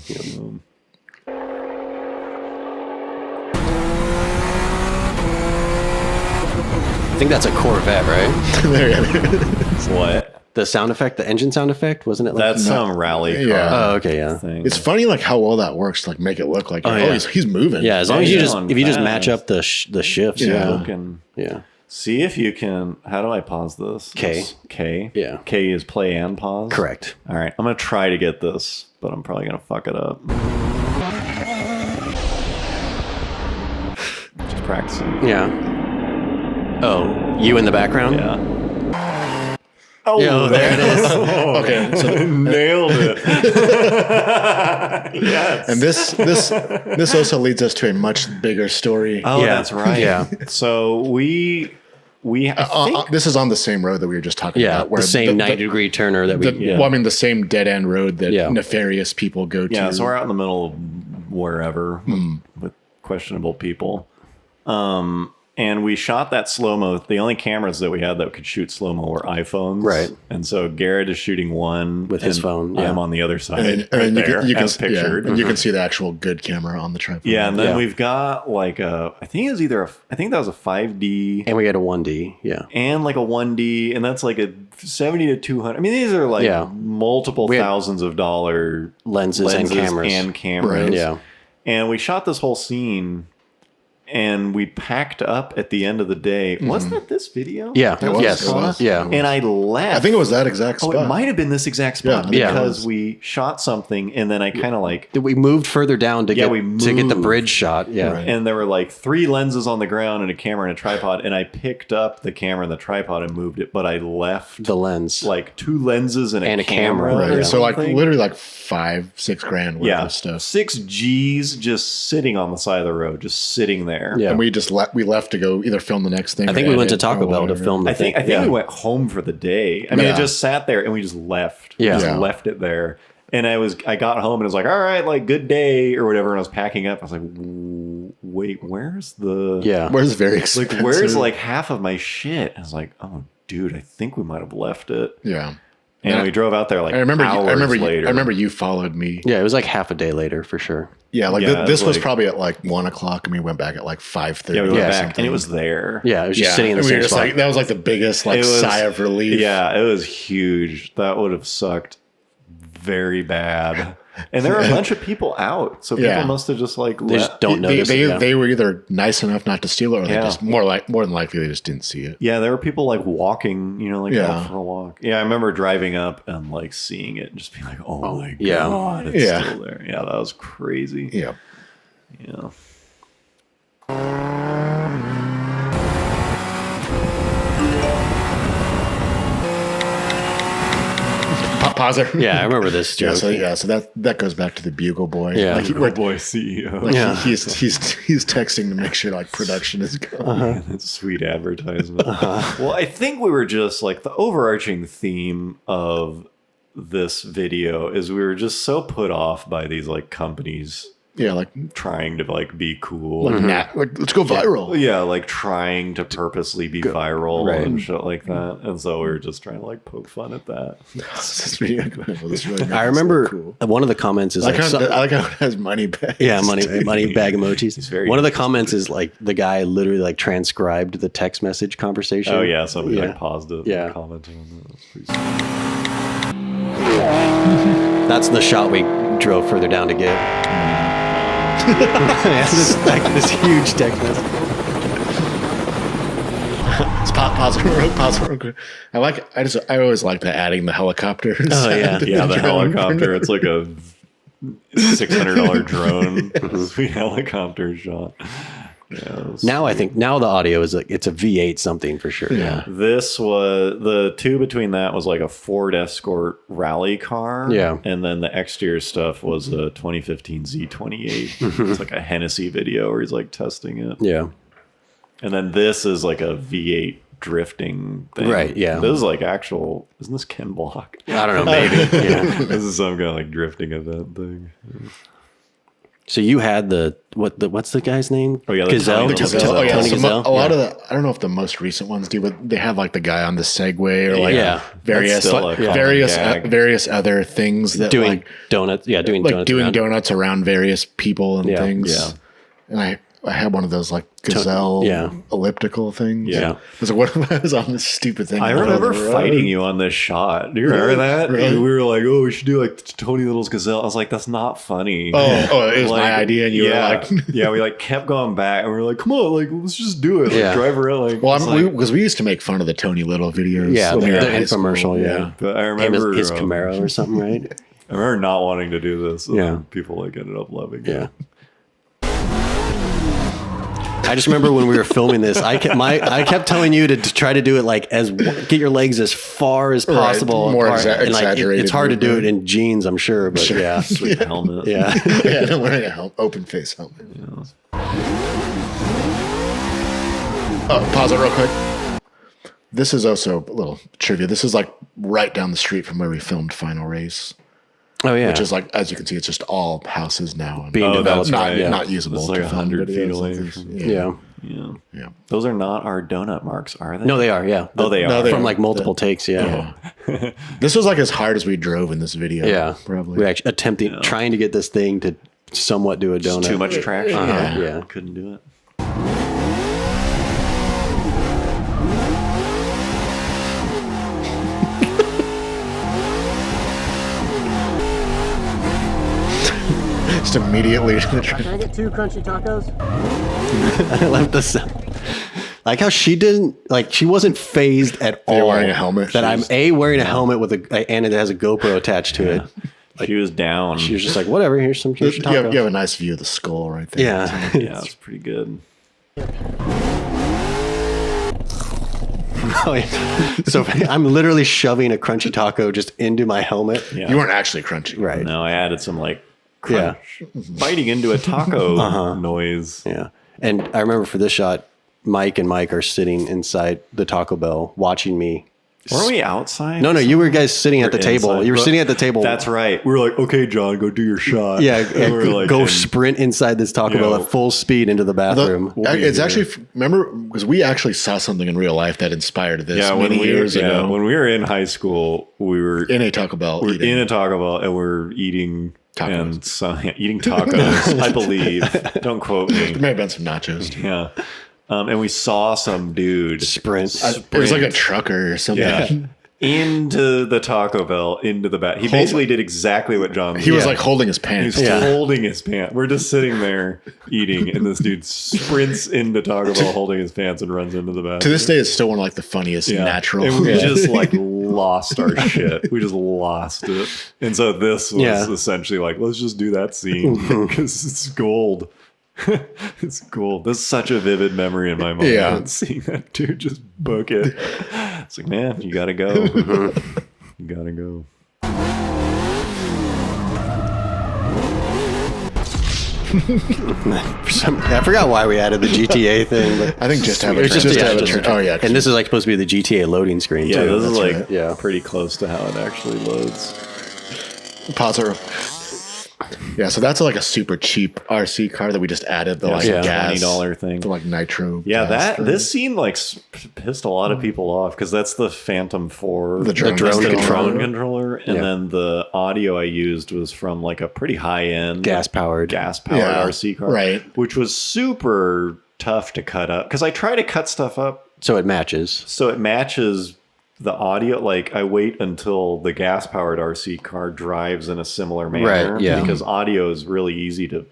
I think that's a Corvette, right? There it is. What? The sound effect, the engine sound effect, wasn't it? Like, That's some rally car Yeah. oh, okay, yeah. thing. It's funny like how well that works to like make it look like yeah. he's moving. Yeah, as long as he's you just going if you just fast. match up the shifts, Yeah. yeah. Looking. Yeah. See if you can. How do I pause this? K. This- K. Yeah. K is play and pause. Correct. All right. I'm gonna try to get this, but I'm probably gonna fuck it up. Just practicing. Yeah. Oh, you in the background? Yeah. Oh, Yo, there it is. Okay, so Nailed it. Yes. and this also leads us to a much bigger story. Oh, Yeah. that's right. Yeah. So I think This is on the same road that we were just talking Yeah. about. The same 90-degree turner that we. Well, I mean, the same dead end road that Yeah. nefarious people go to. yeah. So we're out in the middle of wherever with questionable people. And we shot that slow-mo. The only cameras that we had that could shoot slow-mo were iPhones. Right. And so Garrett is shooting one. With his and phone, yeah. I'm on the other side. and right you there, can, as pictured. and you can see the actual good camera on the tripod. Yeah, and then Yeah. we've got like I think it was I think that was a 5D And we had a 1D. Yeah. and like a 1D, and that's like a 70 to 200. I mean, these are like Yeah. multiple We had thousands of dollar Lenses and cameras. And cameras. Right. Yeah. And we shot this whole scene, and we packed up at the end of the day. Wasn't that this video? Yeah. That was Yes. the spot? Yeah. And I left. I think it was that exact spot. Oh, it might have been this exact spot Yeah, because we shot something, and then I kind of like, We moved further down to get we the moved. bridge shot. Yeah. Right. and there were like 3 lenses on the ground and a camera and a tripod, and I picked up the camera and the tripod and moved it, but I left The lens. like 2 lenses and And a a camera. camera. Right. or So like something. literally like 5-6 grand worth yeah, of stuff. 6 G's just sitting on the side of the road, just sitting there. Yeah. And we just we left to go either film the next thing. I think or we went to edit Taco or Bell to whatever. film the I think thing. we went home for the day. I mean, Yeah. it just sat there and we just left. Yeah. We just Yeah. left it there. And I got home and it was like, all right, like good day or whatever. And I was packing up. I was like, wait, where's the Yeah. Where's very expensive? like where's like half of my shit? I was like, oh, dude, I think we might have left it. Yeah. And Yeah. we drove out there like I remember. hours later. I remember you followed me. Yeah, it was like half a day later for sure. Yeah, like Yeah, it this was was like- probably at like 1:00, and we went back at like 5:30. Yeah, we went Yeah, back and it was there. Yeah, it was just sitting in the and we same were just spot. like that was like the biggest like It was- sigh of relief. Yeah, it was huge. That would have sucked very bad. And there were a bunch of people out, so people Yeah. must have just like They just left. don't notice it. Yeah. They were either nice enough not to steal it, or they Yeah. just more than likely they just didn't see it. Yeah, there were people like walking, like Yeah. out for a walk. Yeah, I remember driving up and like seeing it and just being like, "Oh my yeah. god, it's Yeah. still there." Yeah, that was crazy. Yeah. Yeah. Pause it. Yeah, I remember this joke. So that goes back to the Bugle Boy. Yeah. Like, Oh boy, CEO. like Yeah. he's texting to make sure like production is going. Man, that's sweet advertisement. Well, I think we were just like the overarching theme of this video is we were just so put off by these like companies Yeah, like trying to like be cool. like let's go viral. Yeah, like trying to purposely be viral right. and shit like that. And so we were just trying to like poke fun at that. This is really good. This really makes I it remember so cool. one of the comments is I like, like how it has money bags. yeah, money bag emojis. very One of the comments is like the guy literally like transcribed the text message conversation. Oh yeah, somebody Yeah. like paused it Yeah. and commented on that. That's pretty sweet. That's the shot we drove further down to get. this huge text message. Let's pause it real quick. I always like the adding the helicopters. Oh, yeah. Yeah, the drone. helicopter. It's like a $600 drone. Sweet helicopter shot. Yeah, it was Now I think the audio is like it's a V8 something for sure. Yeah. This was the two between that was like a Ford Escort rally car. Yeah. And then the exterior stuff was a 2015 Z28. It's like a Hennessy video where he's like testing it. Yeah. And then this is like a V8 drifting thing. Right, yeah. This is like actual, isn't this Ken Block? I don't know, maybe. Yeah. This is some kind of like drifting event thing. So you had what's the guy's name? Oh, yeah, the Gazelle. Tony Gazelle. Oh yeah, Tony so Gazelle. a lot of the I don't know if the most recent ones do, but they have like the guy on the Segway or like Yeah. various That's still like, a common various gag. various other things that doing like donuts. Yeah, doing like donuts. doing around. donuts around various people and Yeah. things. Yeah. And I had one of those like gazelle yeah. elliptical things. Yeah. I was like, what if I was on this stupid thing? I on the remember road? fighting you on this shot. Do you remember that? Really? We were like, "Oh, we should do like Tony Little's Gazelle." I was like, "That's not funny." Oh, it was my idea, and you were like, "Yeah." We like kept going back, and we were like, "Come on, like let's just do it. Like, Yeah. drive around." Like, well, it's like- because we used to make fun of the Tony Little videos. Yeah, when we the were in high infomercial. school. Yeah. But I Him, remember his Camaro or something, right? I remember not wanting to do this. And Yeah. then people like ended up loving Yeah. it. I just remember when we were filming this, I kept telling you to try to do it like get your legs as far as possible. more apart. And, like, exaggerated it's hard to do it movement. in jeans, I'm sure, but yeah, With the helmet. yeah. Yeah, I'm wearing a open face helmet. Oh, pause it real quick. This is also a little trivia. This is like right down the street from where we filmed Final Race, Oh yeah, which is like, as you can see, it's just all houses now. And being Oh, developed. that's right. yeah. not usable. It's like to film 100 feet videos away like this. from- yeah. Yeah. Yeah. Those are not our donut marks, are they? No, they are. Yeah. Oh, they are. they from are. like multiple takes. Yeah. This was like as hard as we drove in this video. Yeah. Probably. We actually trying to get this thing to somewhat do a donut. Too much traction. Yeah. Yeah. Couldn't do it. Just immediately to the Can I get 2 crunchy tacos? I love the sound. Like how she didn't, like she wasn't phased at all. You're wearing a helmet. That I'm wearing a helmet with and it has a GoPro attached to it. She was down. She was just like, whatever. Here's some tacos. You have a nice view of the skull right there. Yeah. Yeah, it's pretty good. Oh, yeah. So I'm literally shoving a crunchy taco just into my helmet. Yeah. You weren't actually crunchy. Right. No, I added some like crunch, biting into a taco noise. Yeah. And I remember for this shot, Mike and Mike are sitting inside the Taco Bell watching me. Weren't we outside? No, you were guys sitting at the table. inside. You were sitting at the table. That's right. We were like, okay, John, go do your shot. Yeah, And we were like, go and- sprint inside this Taco you Bell know, at full speed into the bathroom. It's actually, remember, because we actually saw something in real life that inspired this many years ago. When we were in high school, we were In a Taco Bell. we were eating. in a Taco Bell and we're eating Tacos. and eating tacos. I believe. Don't quote me. There may have been some nachos. Yeah. And we saw some dude Sprint. It was like a trucker or something. yeah, into the Taco Bell, into the back. He basically did exactly what John did. He was like holding his pants. He's holding his pants. We're just sitting there eating, and this dude sprints into Taco Bell holding his pants and runs into the bathroom. To this day, it's still one of like the funniest natural. And we just like lost our shit. We just lost it. And so this was essentially like, let's just do that scene because it's gold. It's gold. This is such a vivid memory in my mind. Yeah. Seeing that dude just book it. It's like, man, you gotta go. You gotta go. I forgot why we added the GTA thing, but I think just to have a It's just- just to yeah, have a just- oh yeah. and this is like supposed to be the GTA loading screen Yeah, too. this is like right. pretty close to how it actually loads. Pause it. Yeah, so that's like a super cheap RC car that we just added the like Yeah, gas $20 thing. the like nitro. Yeah, gas thing. this scene like pissed a lot of people off because that's the Phantom 4, The drone controller, and then the audio I used was from like a pretty high end gas powered. Yeah, RC car, right. Which was super tough to cut up because I try to cut stuff up So it matches. so it matches the audio. Like I wait until the gas powered RC car drives in a similar manner, Right, yeah. because audio is really easy to.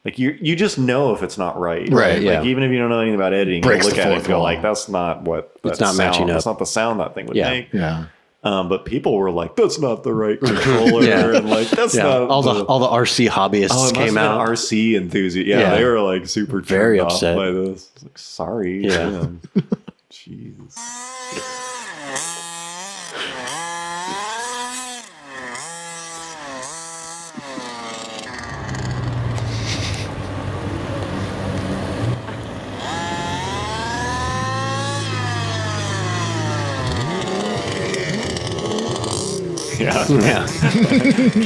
Like you just know if it's not right. Right, yeah. Like even if you don't know anything about editing, you Breaks look the at it and fourth go wall. like, that's not what It's not matching up. That's not the sound that thing would Yeah. make. Yeah. But people were like, that's not the right controller. Yeah. And like, that's Yeah, not all the RC hobbyists Oh, it must came have out. been RC enthusiasts. Yeah, Yeah. they were like super Very turned upset. off by this. It's like, sorry. Yeah. man. Jeez. Yeah. Yeah.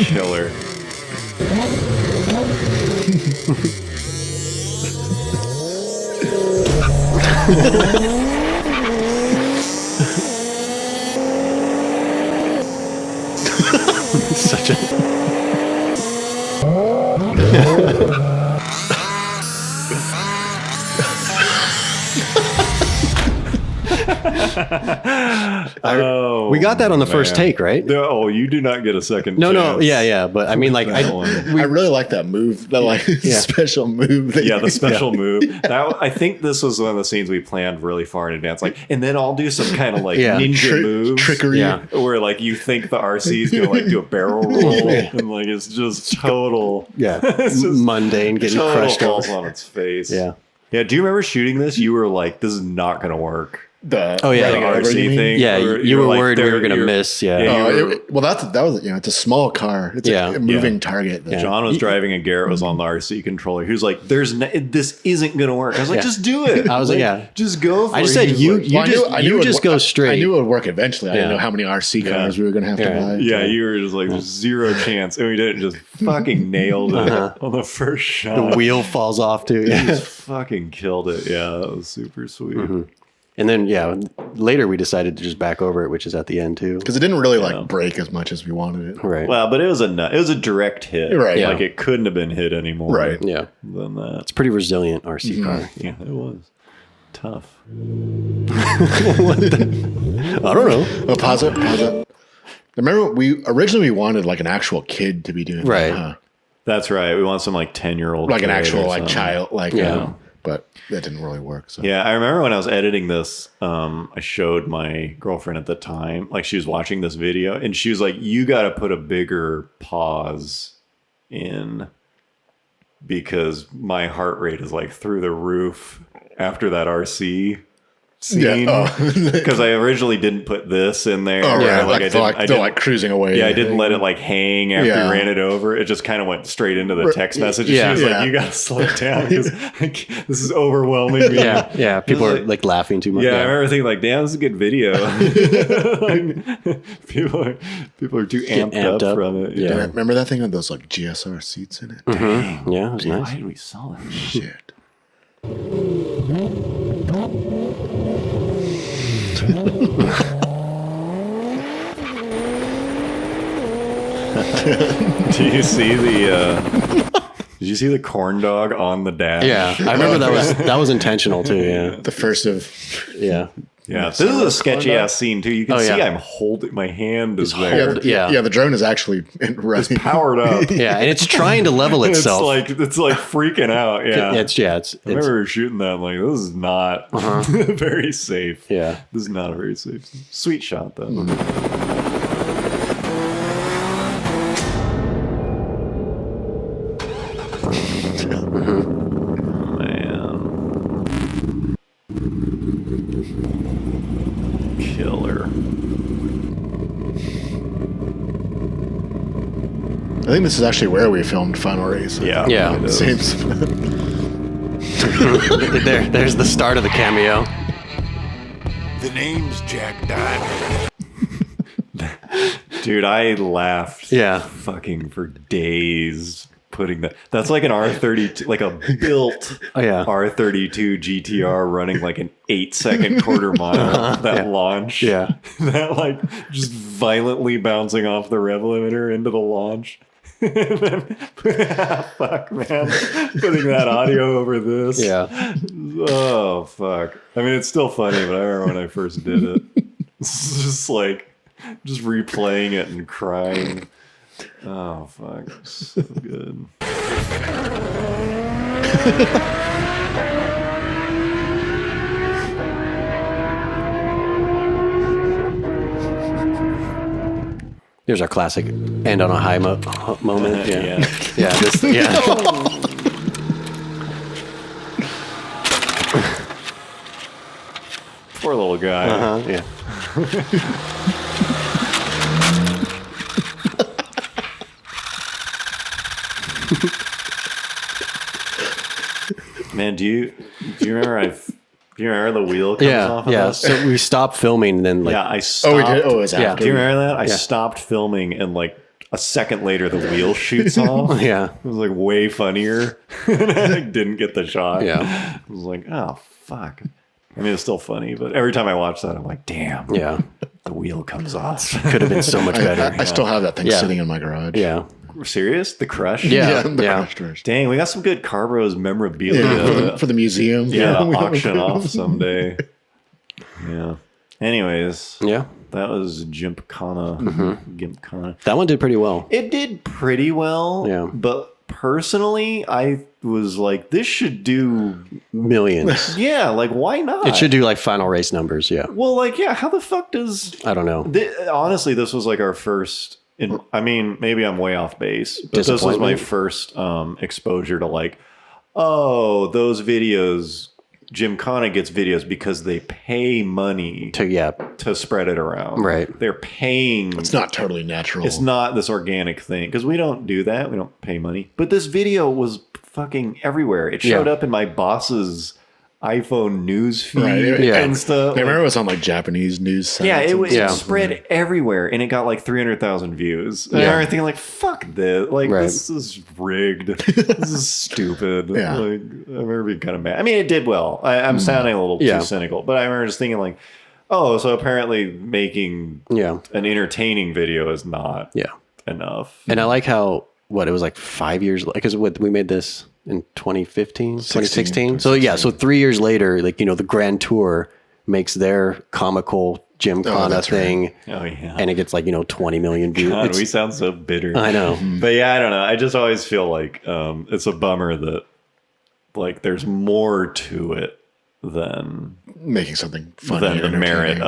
Killer. Such a Oh, we got that on the first man. take, right? No, you do not get a second No, chance. yeah, but I mean, like, That one. I really like that move. That like special move. That Yeah, you- the special move. That I think this was one of the scenes we planned really far in advance. Like, and then I'll do some kind of like Yeah. ninja moves, trickery. Yeah. where like you think the RC is gonna like do a barrel roll, and like it's just total, Yeah. it's just Mundane, getting total crushed falls over. on its face. Yeah. yeah. Do you remember shooting this? You were like, "This is not gonna work." The Oh, yeah. The running over, you RC mean? thing. Yeah, or you were like, worried we there- were going to you're- miss. Yeah. Yeah. Oh, you were- that was it's a small car. It's Yeah. a moving Yeah. target. John was driving and Garrett was on the RC controller. He was like, "There's this isn't gonna work." I was like, Yeah. "Just do it." I was like, yeah. just go." For I just it." said He was you like, you Well, just I knew you it would just wo- go straight. I knew it would work eventually. I didn't Yeah. know how many RC cars we were going to have to buy. Yeah, you were just like zero chance, and we didn't. Just fucking nailed it on the first shot. the wheel falls off too. He Yeah. just fucking killed it. Yeah, that was super sweet. And then later we decided to just back over it, which is at the end too. Because it didn't really like break as much as we wanted it. Right. Well, but it was a direct hit. Right. Yeah. Like it couldn't have been hit anymore. Right. Yeah. Than that. It's a pretty resilient RC car. Yeah, it was tough. I don't know. Oh, pause it. Remember, we originally wanted like an actual kid to be doing Right. that, huh? That's right. We want some like 10-year-old, like an kid actual or like something. child, like Yeah. but that didn't really work. So Yeah, I remember when I was editing this, I showed my girlfriend at the time, like she was watching this video, and she was like, "You got to put a bigger pause in because my heart rate is like through the roof after that RC scene." Because I originally didn't put this in there. Oh, right. Like I didn't like cruising away. Yeah, I didn't let it like hang after Yeah. you ran it over. It just kind of went straight into the text message. Yeah. She was Yeah. like, "You got to slow it down because this is overwhelming me." Yeah. People are like laughing too much. Yeah, I remember thinking like, "Damn, this is a good video." Like, people are too amped up from it. Yeah. Remember that thing with those like GSR seats in it? Yeah, it was Why nice. did we sell that? Shit. Do you see the? Did you see the corn dog on the dash? Yeah, I remember that was intentional too. Yeah, The first of yeah. Yeah, this is a sketchy ass scene too. You can Oh, see yeah. I'm holding my hand is there. Yeah. the drone is actually running. Powered up. Yeah, and it's trying to level It's itself. like freaking out. Yeah. It's I remember shooting that. I'm like, this is not very safe. yeah. This is not a very safe. Sweet shot though. Man. Killer. I think this is actually where we filmed Final Race. Yeah. Yeah. it is. Seems. There's the start of the cameo. The name's Jack Diamond. Dude, I laughed Yeah. fucking for days putting that. That's like an R32, like a built Oh, yeah. R32 GTR running like an 8-second quarter mile. That launch. Yeah. That like just violently bouncing off the rev limiter into the launch. And then, fuck, man. Putting that audio over this. Yeah. Oh, fuck. I mean, it's still funny, but I remember when I first did it. It's just like, just replaying it and crying. Oh, fuck. So good. There's our classic end on a high moment. Yeah. Yeah. Yeah. Yeah. Poor little guy. Yeah. Man, do you remember do you remember the wheel comes off of Yeah. this? So we stopped filming and then like Yeah, I Oh, stopped. we did. Oh, it's Yeah. after. Do you remember that? I Yeah. stopped filming and like a second later the wheel shoots off. Yeah. It was like way funnier. And I like, didn't get the shot. Yeah. I was like, oh fuck. I mean, it's still funny, but every time I watch that, I'm like, damn, Yeah. the wheel comes off. Could have been so much better. I still have that thing Yeah. sitting in my garage. Yeah. Serious? The Crush? Yeah. the Yeah. crash doors. Dang, we got some good Carbros memorabilia. Yeah, for the museum. Yeah, to auction off someday. Yeah. Anyways, Yeah. that was Gympkhana. Gympkhana. That one did pretty well. It did pretty well. Yeah. But personally, I was like, this should do. Millions. Yeah, like, why not? It should do like final race numbers. Yeah. Well, like, yeah, how the fuck does. I don't know. Honestly, this was like our first. I mean, maybe I'm way off base, but this was my Disappointment? first exposure to like, oh, those videos. Gympkhana gets videos because they pay money to spread it around. Right. They're paying. It's not totally natural. It's not this organic thing because we don't do that. We don't pay money. But this video was fucking everywhere. It showed up in my boss's iPhone news feed Right. Yeah. and stuff. I remember it was on like Japanese news sites. Yeah, it was Yeah. spread everywhere, and it got like 300,000 views. And I Yeah. remember thinking, like, "Fuck this! Like, Right. this is rigged. This is stupid." Yeah. Like, I remember being kind of mad. I mean, it did well. I'm sounding a little Yeah. too cynical, but I remember just thinking, like, "Oh, so apparently making Yeah. an entertaining video is not Yeah. enough." And I like how, it was like 5 years, because we made this in 2015, 2016. So yeah, so 3 years later, like, the Grand Tour makes their comical Gympkhana that's right. thing. Oh yeah. And it gets like, 20 million views. God, It's- we sound so bitter. I know. But yeah, I don't know. I just always feel like it's a bummer that like there's more to it than Making something funny the and merit entertaining.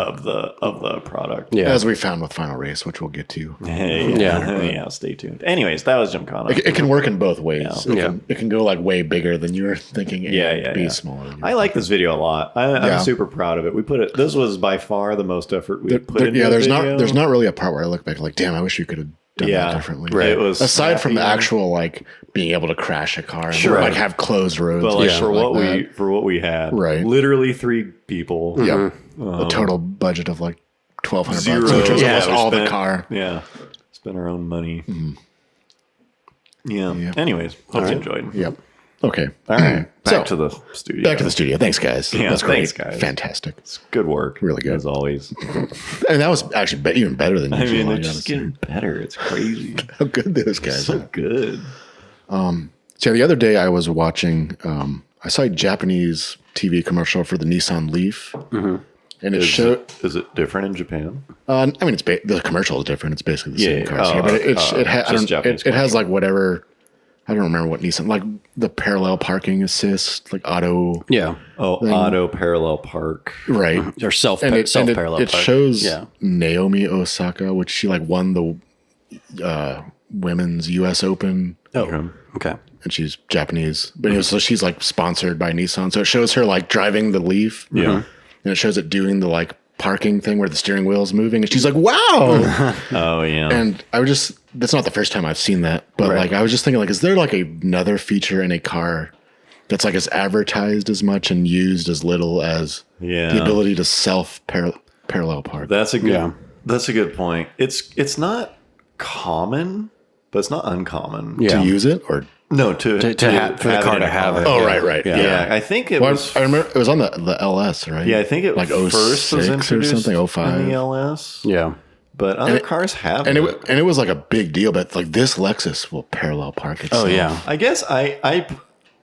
of the product. Yeah. As we found with Final Race, which we'll get to. Hey, Yeah. yeah. Stay tuned. Anyways, that was Gympkhana. It can work in both ways. Yeah. It can go like way bigger than you were thinking. And Yeah. be smaller. Than you were I like this video a lot. I'm Yeah. super proud of it. We put it. This was by far the most effort we put into yeah, the there's video. there's not really a part where I look back like, damn, I wish you could have done Yeah. that differently. Right. It was aside from the snappy. actual like being able to crash a car and Sure. like have closed roads. But and like shit for what like we had, Right. Literally 3 people. that. Yep. a total budget of like $1,200, Zero. which was almost we all the spent- car. Yeah, spent our own money. Yeah. Yeah. Anyways, hope you enjoyed. Yep. Okay. All right, back So, to the studio. Back to the studio. Thanks, guys. Yeah, That's great. thanks, guys. Fantastic. Good work, Really good. as always. And that was actually even better than I usual. mean, they're I gotta just say. getting better. It's crazy. How good those guys So are. good. So the other day I was watching, I saw a Japanese TV commercial for the Nissan Leaf. And it showed, Is it different in Japan? I mean, the commercial is different. It's basically the same Yeah, cars yeah. here, but Just Japanese it has like whatever, I don't remember what Nissan, like the parallel parking assist, like auto, Yeah. Oh, auto parallel park. right. Or self And it parallel. shows Yeah. Naomi Osaka, which she like won the women's US Open. Oh, okay. And she's Japanese, but so she's like sponsored by Nissan. So it shows her like driving the Leaf. Yeah. And it shows it doing the like parking thing where the steering wheel is moving. And she's like, wow. Oh yeah. And I was just, that's not the first time I've seen that. But Right. like, I was just thinking like, is there like another feature in a car that's like as advertised as much and used as little as Yeah. the ability to parallel park? That's a good. Yeah. That's a good point. It's not common, but it's not uncommon. Yeah. To use it or? No, For the car in to a have car. it. Oh, Yeah. right. Yeah. Yeah, I think it Well, was. I remember it was on the LS, right? Yeah, I think it like first was 06 or introduced something, 05. in the LS. Yeah. But other cars have And it. it was like a big deal, but like this Lexus will parallel park itself. Oh, yeah. I guess I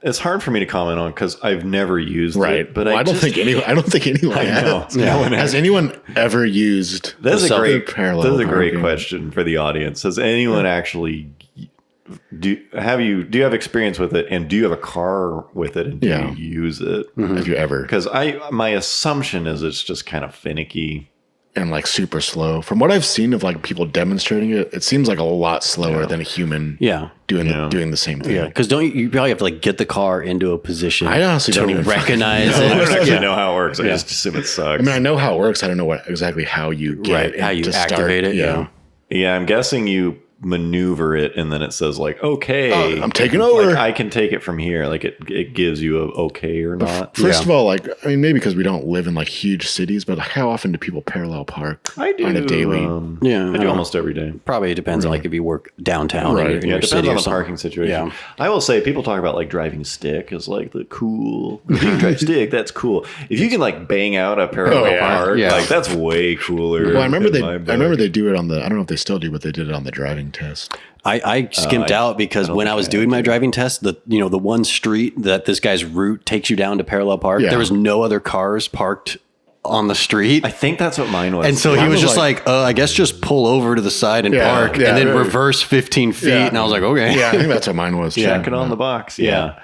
it's hard for me to comment on because I've never used Right. it. But Well, I don't think anyone know. has. No one Has anyone ever used That's a the great parallel That's a great parking? question for the audience. Has anyone actually do you have experience with it, and do you have a car with it, and do Yeah. you use it? Have you ever? Because my assumption is it's just kind of finicky. And like super slow. From what I've seen of like people demonstrating it, it seems like a lot slower than a human Yeah. doing Yeah. doing the same thing. Yeah. Because you probably have to like get the car into a position I honestly to don't even recognize I don't it. actually Yeah. know how it works. I just assume it sucks. I mean, I know how it works. I don't know exactly how you get Right, it how you to start. activate it, yeah. Yeah, I'm guessing you maneuver it, and then it says like, "Okay, I'm taking over." Like, I can take it from here." Like it gives you a okay or not. First of all, like I mean, maybe because we don't live in like huge cities, but like, how often do people parallel park I do on a daily? Yeah. I do almost every day. Probably depends on like if you work downtown Right. in Yeah, your it depends city on or the something. parking situation. Yeah. I will say people talk about like driving stick as like the cool. If you can drive stick, that's cool. If you can like bang out a parallel Oh, yeah. park, Yeah. like that's way cooler. Well, I remember in my book. they do it on the. I don't know if they still do, but they did it on the driving test. I skimped out because when I was doing my driving test, the one street that this guy's route takes you down to parallel park, Yeah. there was no other cars parked on the street. I think that's what mine was. And so he was just like, I guess just pull over to the side and Yeah, park yeah, and then right. reverse 15 feet. Yeah. And I was like, okay. Yeah, I think that's what mine was. too. check it on the box. Yeah.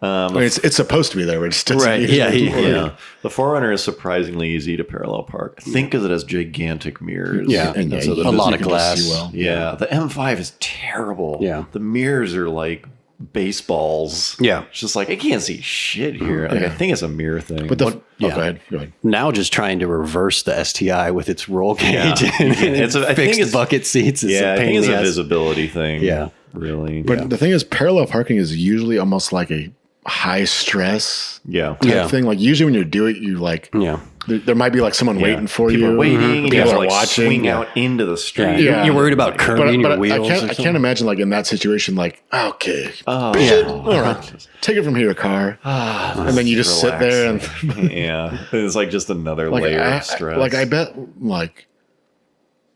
I mean, it's supposed to be there, but it just doesn't. Right, usually yeah, work. Yeah. The Forerunner is surprisingly easy to parallel park. I think because it has gigantic mirrors. Yeah. And yeah, so you the a can lot just of glass. see well. Yeah, the M5 is terrible. Yeah. The mirrors are like baseballs. Yeah. It's just like, I can't see shit here. Like, I think it's a mirror thing. But go Yeah. ahead. Go ahead. Now just trying to reverse the STI with its roll cage Yeah. and It's a- I think fixed it's- bucket seats. Is yeah, a I pain think it's in a the ass. visibility thing. Yeah. Really. But the thing is, parallel parking is usually almost like a high stress yeah. type Yeah. thing. Like usually when you do it, you like Yeah. there might be like someone waiting for People you. are waiting. And you People have to are like watching. swing Yeah. out into the street. Yeah. You're worried about curbing your But wheels. I can't imagine like in that situation, like, okay, Oh, Yeah. all right, take it from here, car. And then you just sit there and yeah. It's like just another like, layer I of stress. I bet like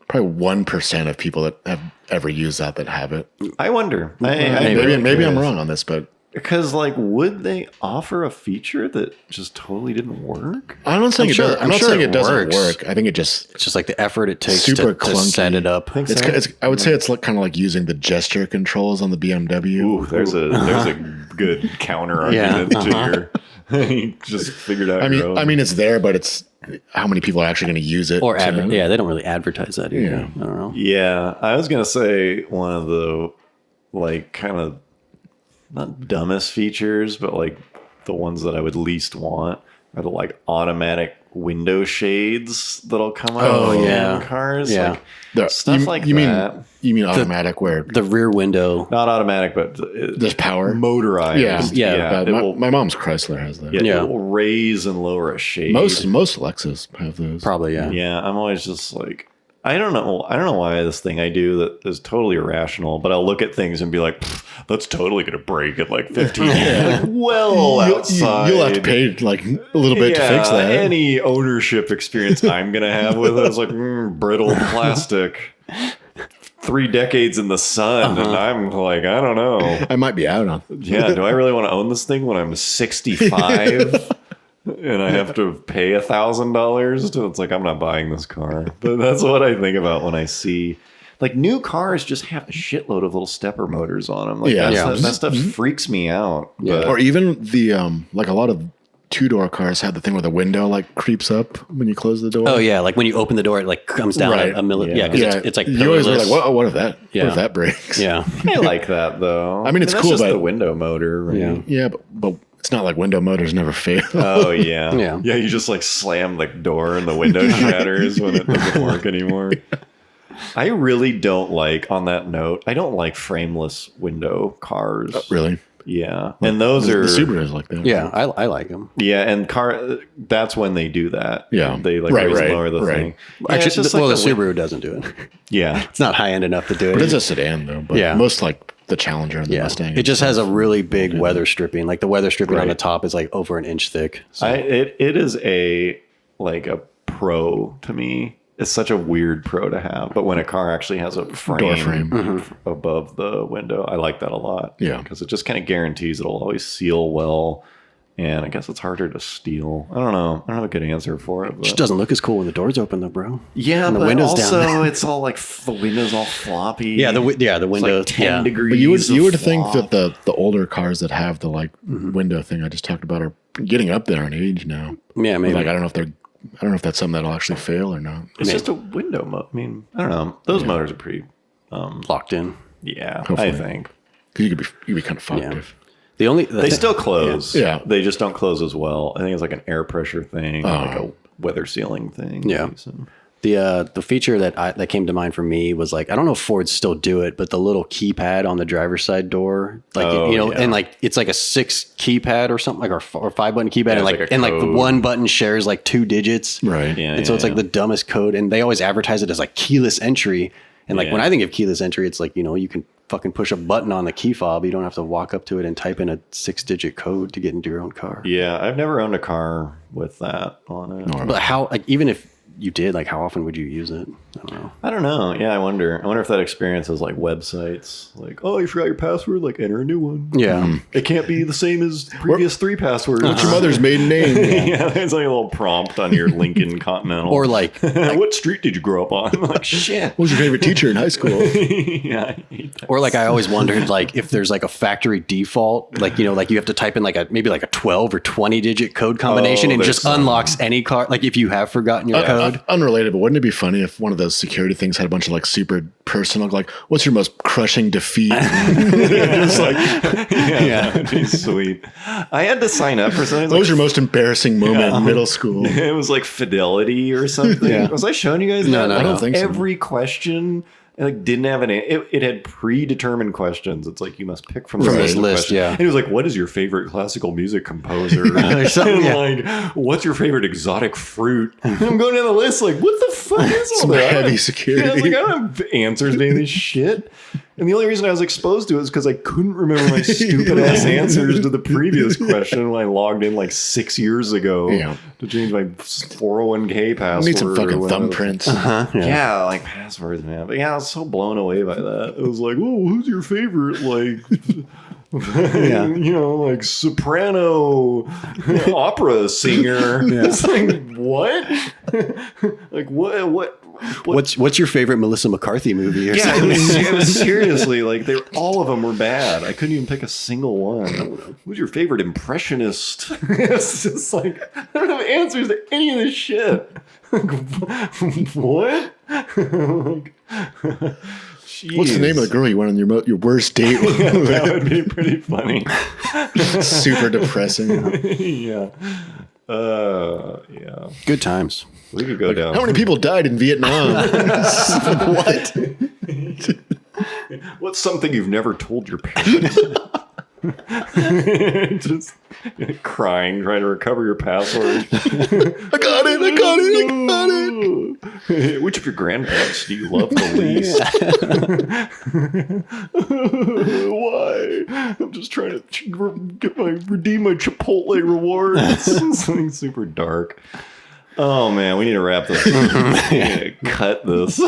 probably 1% of people that have ever used that have it. I wonder. Maybe I'm wrong on this, but Because, like, would they offer a feature that just totally didn't work? I'm not saying I'm sure it doesn't works. work. I think it just It's just like the effort it takes super to set it up. I would say it's like kind of like using the gesture controls on the BMW. Ooh, there's a good counter argument to your. You just figured out. I mean, it's there, but it's how many people are actually going to use it? Or they don't really advertise that either. Yeah. I don't know. Yeah, I was gonna say one of the like kind of not dumbest features, but like the ones that I would least want are the like automatic window shades that'll come out in cars. Yeah. Like, stuff like that. You mean automatic where The rear window. Not automatic, but there's power? motorized. Yeah. My mom's Chrysler has that. Yeah, it will raise and lower a shade. Most Lexus have those. Probably, yeah. Yeah, I'm always just like, I don't know why this thing I do that is totally irrational, but I'll look at things and be like, that's totally going to break at like 15. Like, well, outside. You'll have to pay like a little bit to fix that. Any ownership experience I'm going to have with it is like brittle plastic. 3 decades in the sun, and I'm like, I don't know. I might be out on. Yeah, do I really want to own this thing when I'm 65? And I have to pay $1,000. It's like, I'm not buying this car. But that's what I think about when I see like new cars just have a shitload of little stepper motors on them. Like that stuff freaks me out. Yeah. Or even the like a lot of 2-door cars have the thing where the window like creeps up when you close the door. Oh yeah, like when you open the door, it like comes down Right. a millimeter. Yeah, because it's like you always pillarless. are like, what if that breaks? Yeah, I like that though. I mean, it's that's cool, just but the window motor. Right? Yeah, but it's not like window motors never fail. Oh yeah. Yeah. Yeah, you just like slam the door and the window shatters when it doesn't work anymore. I really don't like, on that note, I don't like frameless window cars. Really? Yeah. And those The are Subaru is like that. yeah, I like them. yeah, and that's when they do that. Yeah. They like Right, raise and right, lower the right. thing. Yeah, Actually, it's just the like Subaru doesn't do it. Yeah. It's not high end enough to do it. But it's a sedan though. But Yeah. most like the Challenger and the Mustang. It just has a really big weather stripping. Like the weather stripping on the top is like over an inch thick. So. It is a pro to me. It's such a weird pro to have, but when a car actually has a frame, Door frame. above the window, I like that a lot. Yeah. Because it just kind of guarantees it'll always seal well, and I guess it's harder to steal. I don't know. I don't have a good answer for it. But. It just doesn't look as cool when the door's open though, bro. Yeah, and the but window's also down. it's all like the window's all floppy. Yeah, the It's window like 10 degrees. But you would of think flop. that the older cars that have the like window thing I just talked about are getting up there in age now. Yeah, maybe. Like I don't know if that's something that'll actually fail or not. It's just a window. I mean, I don't know. Those motors are pretty. Locked in. Yeah, Hopefully. I think. Because you'd be kind of fucked Yeah. if. They still close. Yeah. They just don't close as well. I think it's like an air pressure thing, like a weather sealing thing. Yeah. So- The feature that came to mind for me was like, I don't know if Fords still do it, but the little keypad on the driver's side door, like and like it's like a 6 keypad or something, like or 5-button keypad, and it's like like a the code. one button shares like 2 digits, Right. Yeah, and so it's like the dumbest code, and they always advertise it as like keyless entry, and like when I think of keyless entry, it's like you can fucking push a button on the key fob, you don't have to walk up to it and type in a 6-digit code to get into your own car. Yeah, I've never owned a car with that on it. But how, like, even if you did, like, how often would you use it? I don't know. I don't know. Yeah, I wonder if that experience is like websites. Like, oh, you forgot your password? Like, enter a new one. Yeah. It can't be the same as the previous 3 passwords. What's your mother's maiden name? Yeah, there's like a little prompt on your Lincoln Continental. Or like, what street did you grow up on? Like, shit. What was your favorite teacher in high school? Yeah, I hate that. or like, I always wondered, like, if there's like a factory default, like, like you have to type in like maybe like a 12 or 20 digit code combination and there's just some. unlocks any car. Like if you have forgotten your code. Unrelated, but wouldn't it be funny if one of those security things had a bunch of like super personal, like, what's your most crushing defeat? Just like, Yeah, that'd be sweet. I had to sign up for something. what was your most embarrassing moment in middle school? It was like Fidelity or something. Yeah. Was I showing you guys No, that? no, I don't think so. Every question didn't have an it had predetermined questions. It's like you must pick from From this this list, question. yeah. And it was like, what is your favorite classical music composer? something, and like, what's your favorite exotic fruit? And I'm going down the list like, what the fuck is all Some that? heavy Yeah, I security. was like, I don't have answers to any of this shit. And the only reason I was exposed to it is because I couldn't remember my stupid ass answers to the previous question when I logged in like 6 years ago to change my 401k password. I need some or fucking whatever. thumbprints. Yeah, like passwords, man. But yeah, I was so blown away by that. It was like, oh, who's your favorite like Yeah. you know, like soprano opera singer. It's like, what? Like, what? What's your favorite Melissa McCarthy movie? Or Yeah, something? it was seriously like all of them were bad. I couldn't even pick a single one. Who's your favorite impressionist? It's just like I don't have answers to any of this shit. Like, what? Like, What's the name of the girl you went on your worst date with? Yeah, that would be pretty funny. Super depressing. Yeah. Yeah. Good times. We could go down. How many people died in Vietnam? What? What's something you've never told your parents? Just crying, trying to recover your password. I got it. Which of your grandparents do you love the least? Why? I'm just trying to redeem my Chipotle rewards. Something super dark. Oh man, we need to wrap this. We need to cut this.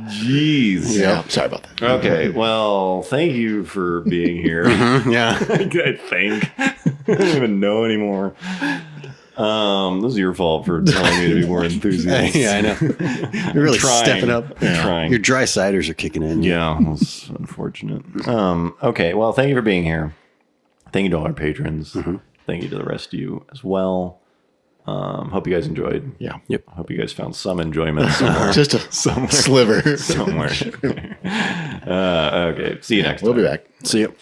Jeez. Yeah, sorry about that. Okay, well, thank you for being here. Yeah. I think. I don't even know anymore. This is your fault for telling me to be more enthusiastic. Yeah, I know. You're really stepping up. Trying. Your dry ciders are kicking in. Yeah, that's unfortunate. Okay, well, thank you for being here. Thank you to all our patrons. Thank you to the rest of you as well. Hope you guys enjoyed. Yeah. Yep. Hope you guys found some enjoyment somewhere. Just a sliver. somewhere. Okay, see you next time. We'll be back. See you.